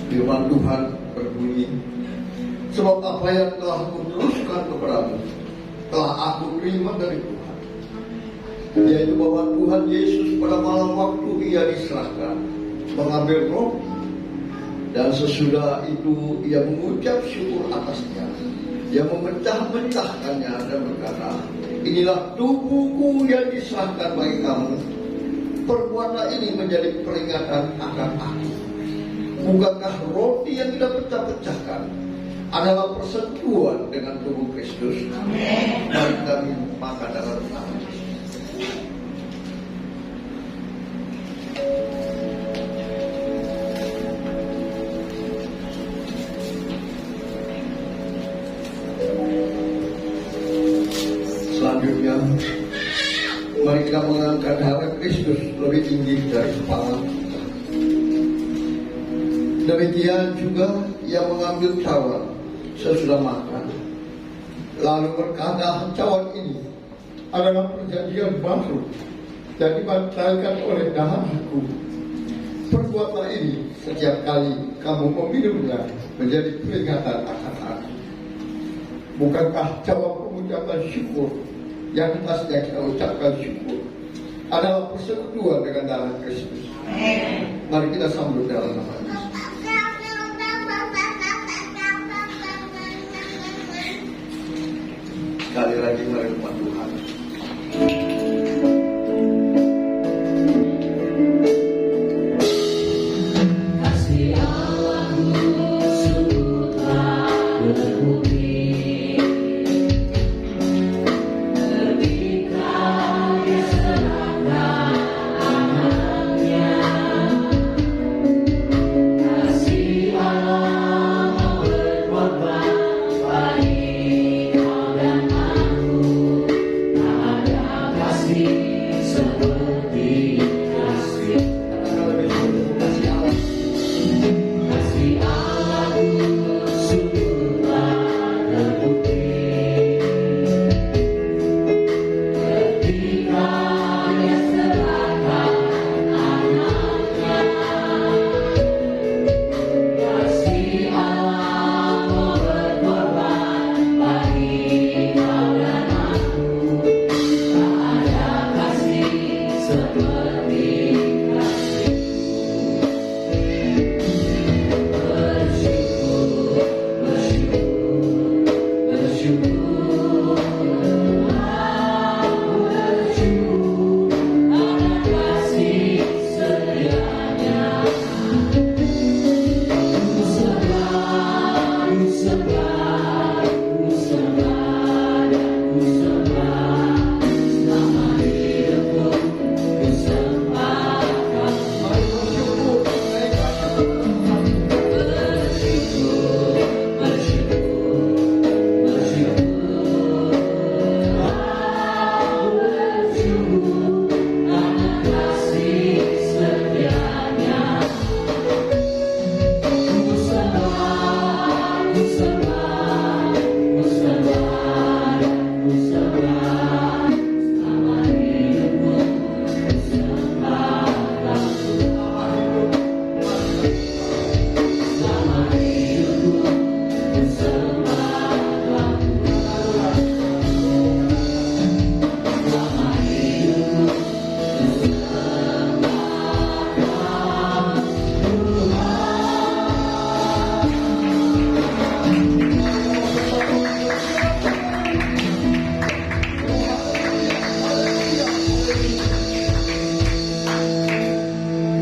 S5: Firman Tuhan berbunyi, sebab apa yang telah kuteruskan kepadamu telah aku terima dari Tuhan, yaitu bahwa Tuhan Yesus pada malam waktu ia diserahkan mengambil roti, dan sesudah itu ia mengucap syukur atasnya, ia memecah-mecahkannya dan berkata, inilah tubuhku yang diserahkan bagi kamu, perbuatlah ini menjadi peringatan akan aku. Bukankah roti yang tidak pecah-pecahkan adalah persetujuan dengan tubuh Kristus? Mari kami makan dalam nama Yesus. Selanjutnya, mari kita mengangkat darah Kristus lebih tinggi dari kepala. Demikian juga ia mengambil cawan sesudah makan, lalu berkata, cawan ini adalah perjanjian baru yang dibantaikan oleh darahku. Perbuatlah ini setiap kali kamu meminumnya menjadi peringatan akan aku. Bukankah cawan pengucapan syukur yang atasnya kita ucapkan syukur adalah persekutuan dengan darah Kristus? Mari kita sambut dalam nama Yesus. Sekali lagi mari umat Tuhan.
S4: Kasih Allahmu sungguhlah berbudi, ketika Dia serahkan anaknya. Kasih Allah mau berkorban bagi kau dan aku. Tak ada kasih seperti kasih. Kasih Allahku sungguhlah terbukti, ketika Dia serahkan anaknya. Kasih Allah mau berkorban bagi kau dan aku. Tak ada kasih seperti kasih. Bersyukur, bersyukur, bersyukur. Aku bersyukur atas kasih setianya. Ku sembah, ku sembah, ku sembah, dan ku sembah. Selama hidupku ku sembah Kamu. Bersyukur, bersyukur, bersyukur. Aku bersyukur atas kasih setianya. Ku sembah, ku sembah, ku sembah, dan ku sembah. Selama hidupku ku sembah Kamu. Selama hidupku ku sembah Kamu. Selama hidupku ku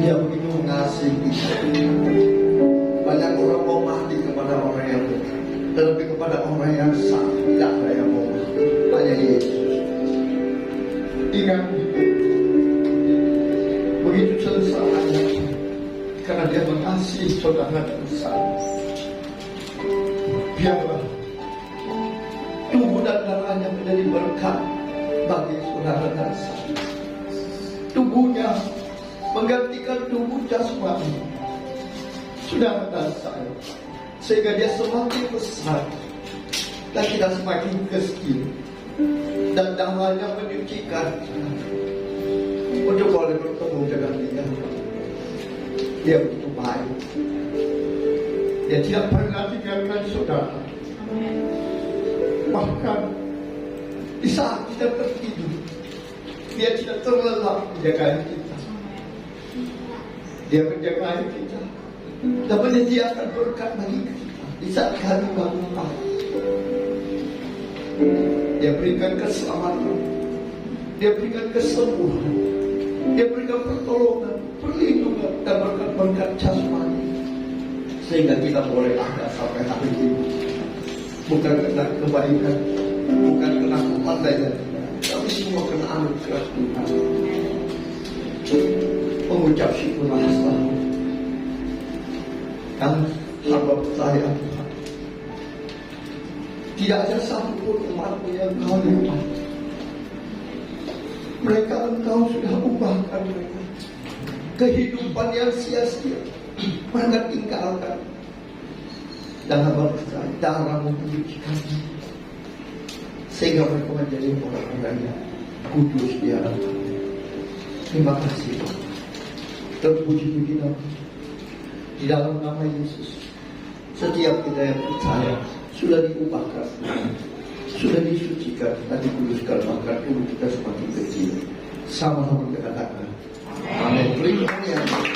S5: Dia begitu mengasihi kita. Banyak orang mau mati kepada orang yang dekat, tetapi kepada orang yang sakit tidak ada yang mau mati. Hanya Yesus. Ingat, begitu selesainya, karena Dia mengasihi saudara dan saya. Biarlah tubuh dan darahnya menjadi berkat bagi saudara dan saya. Tubuhnya menggantikan tubuh jasmani saudara dan saya, sehingga dia semakin besar dan kita semakin kecil. dan darahnya menyucikan. Untuk boleh bertemu dengan dia. Dia begitu baik. Dia tidak pernah tinggalkan saudara. Bahkan di saat kita tertidur, dia tidak terlelap menjaga kita. Dia menjaga kita dan menyediakan berkat bagi kita di saat kami bangun pagi. Dia berikan keselamatan, dia berikan kesembuhan, dia berikan pertolongan, perlindungan dan berkat-berkat jasmani sehingga kita boleh ada sampai hari ini. Bukan karena kebaikan, bukan karena kepandaian kita, tapi semua karena anugerah Tuhan. Mengucap syukurlah selalu. Dan hamba percaya Tuhan, tidak ada satupun umatmu yang kau lupa. Mereka engkau sudah ubahkan mereka. Kehidupan yang sia-sia mereka tinggalkan. Dan hamba percaya darahmu menyucikannya sehingga mereka menjadi orang-orang yang kudus di hadapan. Terima kasih Tuhan. Terpuji-puji nama di dalam nama Yesus. Setiap kita yang percaya sudah diubahkan, sudah disucikan dan dikuduskan, maka tubuh kita semakin kecil. Sama-sama kita katakan amin. Terima kasih.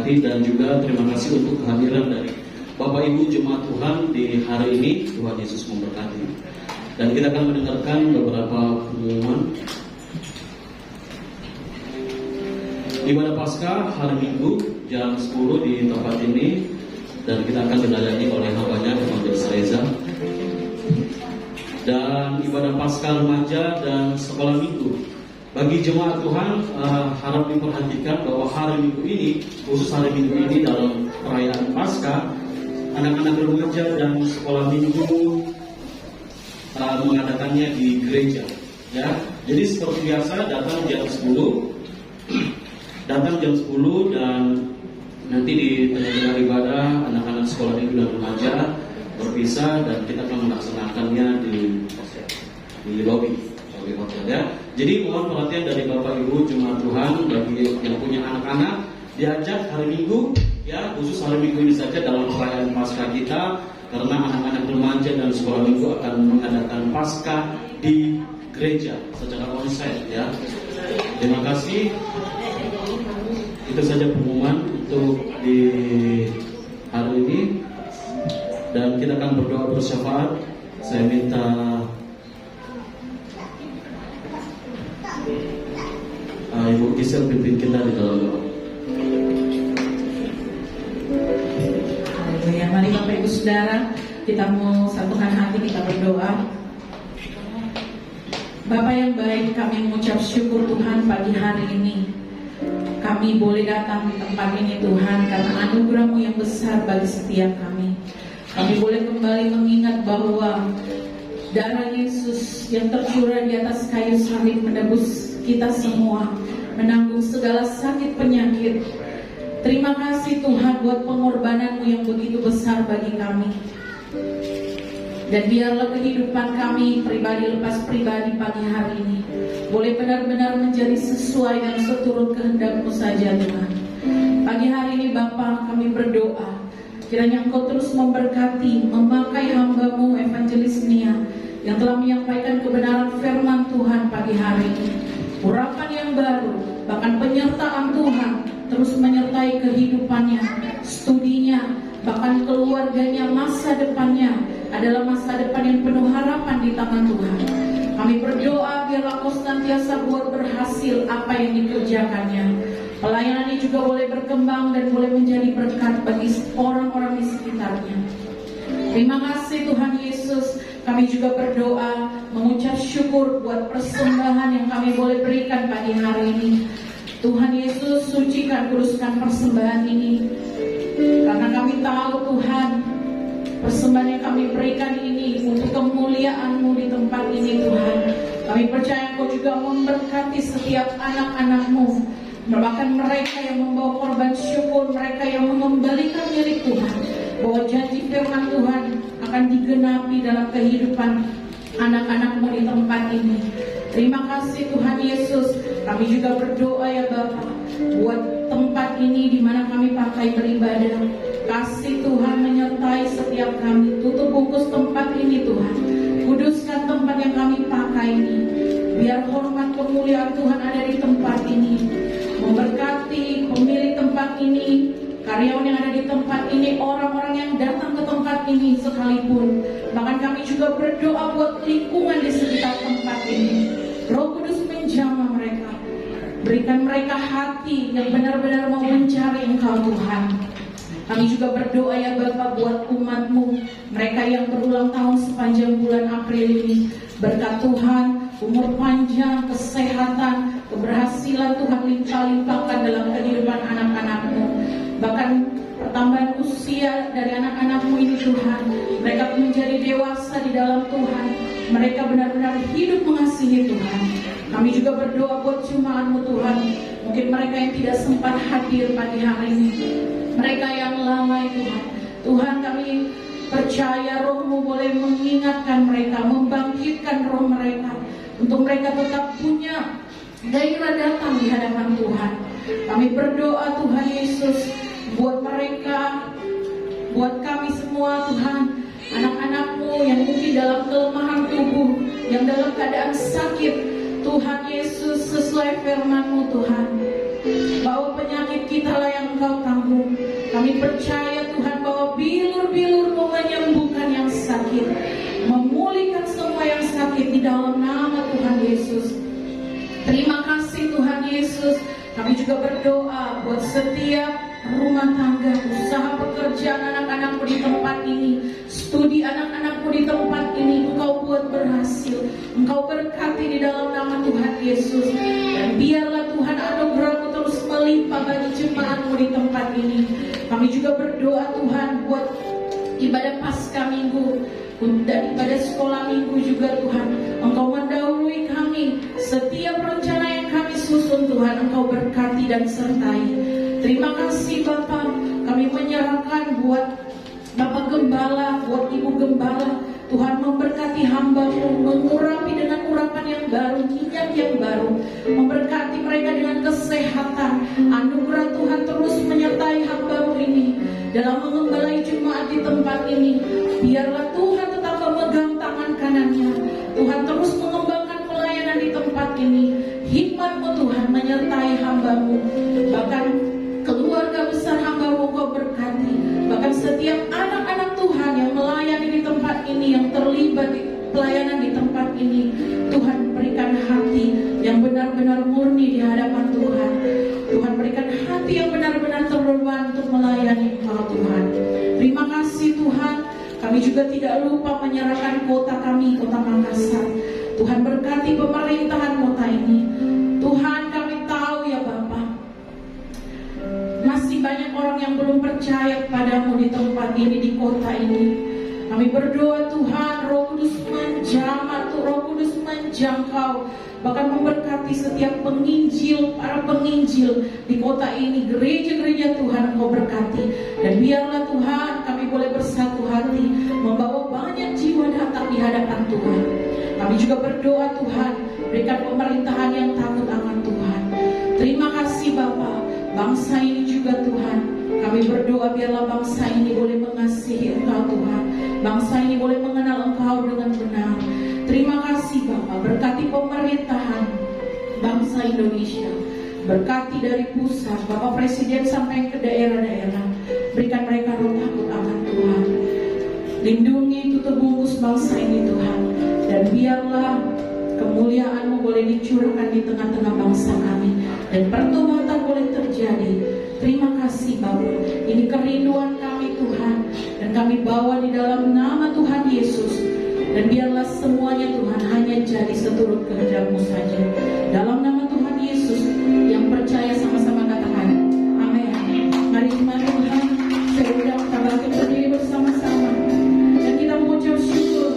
S2: Dan juga terima kasih untuk kehadiran dari Bapak Ibu Jemaat Tuhan di hari ini. Tuhan Yesus memberkati. Dan kita akan mendengarkan beberapa pengumuman. Ibadah Paskah hari Minggu jam 10 di tempat ini, dan kita akan dilayani oleh hambanya Evangelis Reza. Dan ibadah Paskah remaja dan sekolah minggu. Bagi jemaat Tuhan, harap diperhatikan bahwa hari Minggu ini, khusus hari Minggu ini dalam perayaan Paskah, anak-anak remaja dan sekolah minggu mengadakannya di gereja. Ya, jadi seperti biasa datang jam 10, dan nanti di tengah-tengah ibadah anak-anak sekolah minggu dan remaja berpisah dan kita akan melaksanakannya di lobi hotel ya. Jadi mohon perhatian dari Bapak Ibu Jemaat Tuhan, bagi yang punya anak-anak diajak hari Minggu ya, khusus hari Minggu ini saja dalam perayaan Paskah kita, karena anak-anak remaja dan sekolah minggu akan mengadakan Paskah di gereja secara onsite ya. Terima kasih. Itu saja pengumuman untuk di hari ini, dan kita akan berdoa bersyafaat. Saya minta Ibu Gisel pimpin kita Kita di dalam doa.
S1: Haleluya. Mari Bapak Ibu Saudara, kita mau satukan hati, kita berdoa. Bapak yang baik, kami mengucap syukur Tuhan pagi hari ini. Kami boleh datang di tempat ini Tuhan, karena anugerah-Mu yang besar bagi setiap kami. Kami boleh kembali mengingat bahwa darah Yesus yang tercurah di atas kayu salib menebus kita semua, menanggung segala sakit penyakit. Terima kasih Tuhan buat pengorbanan-Mu yang begitu besar bagi kami. Dan biarlah kehidupan kami pribadi lepas pribadi pagi hari ini boleh benar-benar menjadi sesuai dan seturut kehendak-Mu saja Tuhan. Pagi hari ini Bapa, kami berdoa kiranya Engkau terus memberkati, memakai hamba-Mu Evangelis Nia yang telah menyampaikan kebenaran firman Tuhan pagi hari ini. Urapan yang baru, bahkan penyertaan Tuhan terus menyertai kehidupannya, studinya, bahkan keluarganya. Masa depannya adalah masa depan yang penuh harapan di tangan Tuhan. Kami berdoa biarlah Kau senantiasa buat berhasil apa yang dikerjakannya. Pelayanannya juga boleh berkembang dan boleh menjadi berkat bagi orang-orang di sekitarnya. Terima kasih Tuhan Yesus. Kami juga berdoa mengucap syukur buat persembahan yang kami boleh berikan pagi hari ini. Tuhan Yesus, sucikan, kuduskan persembahan ini. Karena kami tahu Tuhan, persembahan yang kami berikan ini untuk kemuliaan-Mu di tempat ini Tuhan. Kami percaya Kau juga memberkati setiap anak-anak-Mu, bahkan mereka yang membawa korban syukur, mereka yang mengembalikan milik Tuhan, bahwa janji firman Tuhan akan digenapi dalam kehidupan anak-anak-Mu di tempat ini. Terima kasih Tuhan Yesus. Kami juga berdoa ya Bapa, buat tempat ini di mana kami pakai beribadah. Kasih Tuhan menyertai setiap kami. Tutup bungkus tempat ini Tuhan. Kuduskan tempat yang kami pakai ini. Biar hormat kemuliaan Tuhan ada di tempat ini. Memberkati pemilik tempat ini, karyawan yang ada di tempat ini, orang-orang yang datang ke tempat ini sekalipun. Bahkan kami juga berdoa buat lingkungan di sekitar tempat ini. Roh Kudus menjamah mereka. Berikan mereka hati yang benar-benar mau mencari Engkau Tuhan. Kami juga berdoa ya Bapa buat umat-Mu, mereka yang berulang tahun sepanjang bulan April ini. Berkat Tuhan, umur panjang, kesehatan, keberhasilan Tuhan limpah-limpahkan dalam kehidupan anak-anak-Mu. Bahkan pertambahan usia dari anak-anak-Mu ini Tuhan, mereka menjadi dewasa di dalam Tuhan. Mereka benar-benar hidup mengasihi Tuhan. Kami juga berdoa buat jemaat-Mu Tuhan. Mungkin mereka yang tidak sempat hadir pagi hari ini, mereka yang lalai Tuhan. Tuhan, kami percaya Roh-Mu boleh mengingatkan mereka, membangkitkan roh mereka, untuk mereka tetap punya gairah datang di hadapan Tuhan. Kami berdoa Tuhan Yesus buat mereka, buat kami semua Tuhan, anak-anak-Mu yang mungkin dalam kelemahan tubuh, yang dalam keadaan sakit. Tuhan Yesus, sesuai firman-Mu Tuhan, bahwa penyakit kita lah yang Engkau tanggung. Kami percaya Tuhan bahwa bilur-bilur-Mu menyembuhkan yang sakit, memulihkan semua yang sakit di dalam nama Tuhan Yesus. Terima kasih Tuhan Yesus. Kami juga berdoa buat setiap rumah tangga, usaha pekerjaan anak-anak-Mu di tempat ini, studi anak-anak-Mu di tempat ini. Engkau buat berhasil, Engkau berkati di dalam nama Tuhan Yesus. Dan biarlah Tuhan anugerah-Mu terus melimpah bagi jemaat-Mu di tempat ini. Kami juga berdoa Tuhan buat ibadah Paskah Minggu dan ibadah sekolah Minggu juga Tuhan. Engkau mendahului kami, setiap rencana yang kami susun Tuhan Engkau berkati dan sertai. Terima kasih Bapa, kami menyerahkan buat Bapak Gembala, buat Ibu Gembala. Tuhan memberkati hamba-Mu, mengurapi dengan urapan yang baru, minyak yang baru, memberkati mereka dengan kesehatan. Anugerah Tuhan terus menyertai hamba-Mu ini dalam mengembalai jemaat di tempat ini. Biarlah Tuhan tetap memegang tangan kanannya. Tuhan terus mengembangkan pelayanan di tempat ini. Hikmat-Mu Tuhan menyertai hamba-Mu, bahkan keluarga besar hamba-Mu Kau berkati. Bahkan setiap anak-anak Tuhan yang melayani di tempat ini, yang terlibat di pelayanan di tempat ini, Tuhan berikan hati yang benar-benar murni di hadapan Tuhan. Tuhan berkorban untuk melayani Engkau Tuhan. Terima kasih Tuhan. Kami juga tidak lupa menyerahkan kota kami, Kota Makassar. Tuhan berkati pemerintahan kota ini. Tuhan, kami tahu ya Bapa, masih banyak orang yang belum percaya padamu di tempat ini, di kota ini. Kami berdoa Tuhan, Roh Kudus menjamah, Roh Kudus menjangkau, bahkan memberkati setiap penginjil, para penginjil di kota ini, gereja-gereja Tuhan Engkau berkati. Dan biarlah Tuhan kami boleh bersatu hati, membawa banyak jiwa datang di hadapan Tuhan. Kami juga berdoa Tuhan, berikan pemerintahan yang takut akan Tuhan. Terima kasih Bapa, bangsa ini juga Tuhan. Kami berdoa biarlah bangsa ini boleh mengasihi Engkau Tuhan. Bangsa ini boleh mengenal Engkau dengan benar. Terima kasih Bapa, berkati pemerintahan bangsa Indonesia. Berkati dari pusat, Bapak Presiden sampai ke daerah-daerah. Berikan mereka roh takut akan Tuhan. Lindungi, tutup bungkus bangsa ini Tuhan. Dan biarlah kemuliaan-Mu boleh dicurahkan di tengah-tengah bangsa kami. Dan pertobatan boleh terjadi. Terima kasih Bapa. Ini kerinduan kami Tuhan. Dan kami bawa di dalam nama Tuhan Yesus. Dan biarlah semuanya Tuhan hanya jadi seturut kehendak-Mu saja. Dalam nama Tuhan Yesus, yang percaya sama-sama katakan amin. Mari Tuhan, saya undang kita bangkit berdiri bersama-sama. Dan kita mengucap syukur.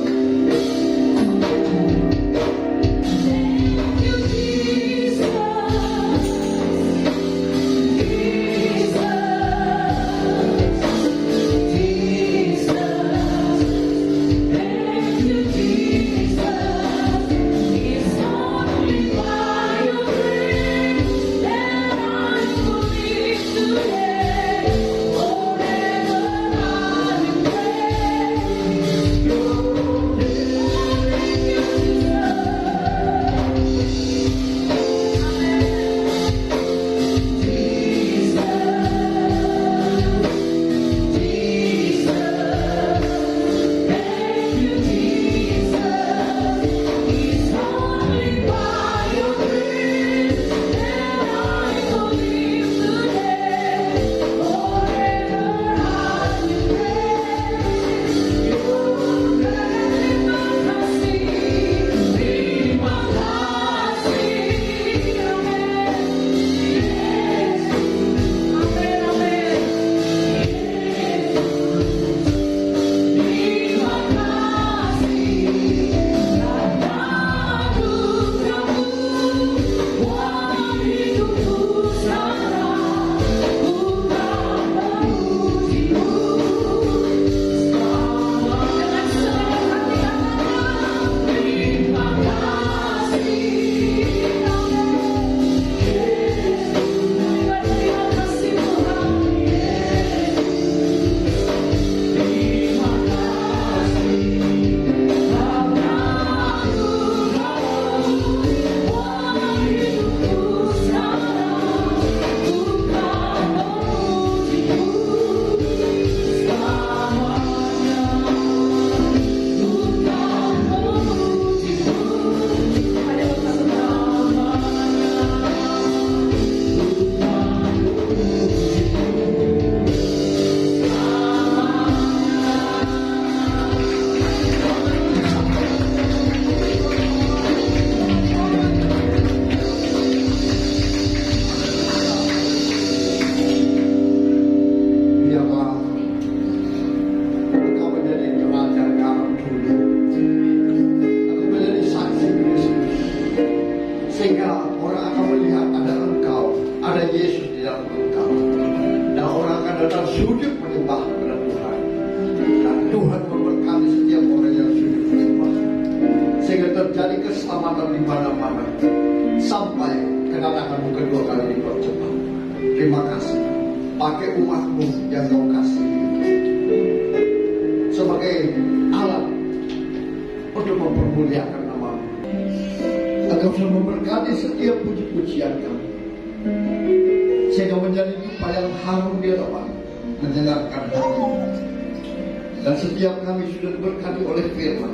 S5: Dan setiap kami sudah diberkati oleh firman,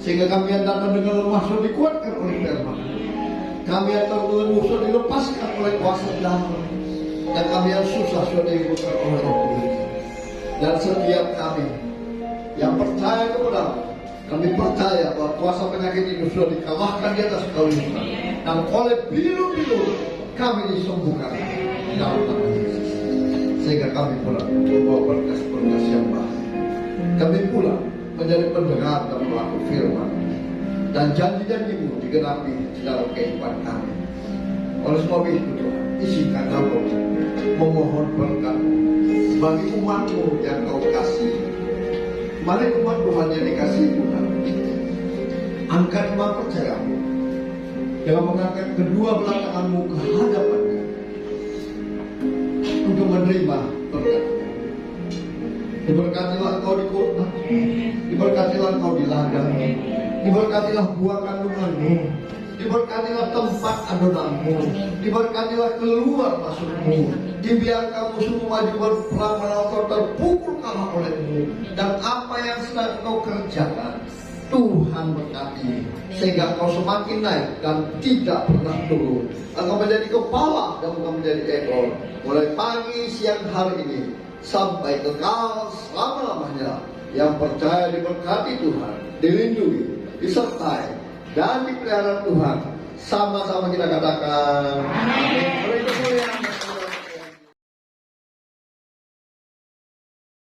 S5: sehingga kami yang datang dengan lemah sudah dikuatkan oleh firman. Kami yang terlalu sudah dilepaskan oleh kuasa damai. dan kami yang susah sudah dibuka oleh Roh Kudus. Dan setiap kami yang percaya kepada kami percaya bahwa kuasa penyakit itu sudah dikalahkan di atas kaum Islam. Dan oleh biru-biru kami disembuhkan dalam nama Yesus. Sehingga kami pula membawa berkas-berkas yang baik. Kami pula menjadi pendengar dan pelaku firman. Dan janji-janji-Mu digenapi dalam kehidupan kami. Oleh sebab itu Tuhan, izinkan kami memohon berkat-Mu bagi umat-Mu yang Kau kasih. Mari umat Tuhan yang dikasihi Tuhan, angkat iman percayamu dengan mengangkat kedua belah tanganmu ke hadapannya untuk menerima berkat-Nya. Diberkatilah Engkau di kota, diberkatilah Engkau di ladang, diberkatilah buah kandunganmu, diberkatilah tempat adonanmu, diberkatilah keluar masukmu, dibiarkan musuhmu maju berperang melawan Engkau terpukul kalah olehmu, dan apa yang sedang Engkau kerjakan Tuhan berkati sehingga Engkau semakin naik dan tidak pernah turun. Engkau menjadi kepala dan bukan menjadi ekor, mulai pagi siang hari ini sampai kekal selama-lamanya. Yang percaya diberkati Tuhan, dilindungi, disertai dan dipelihara Tuhan. Sama-sama kita katakan amin.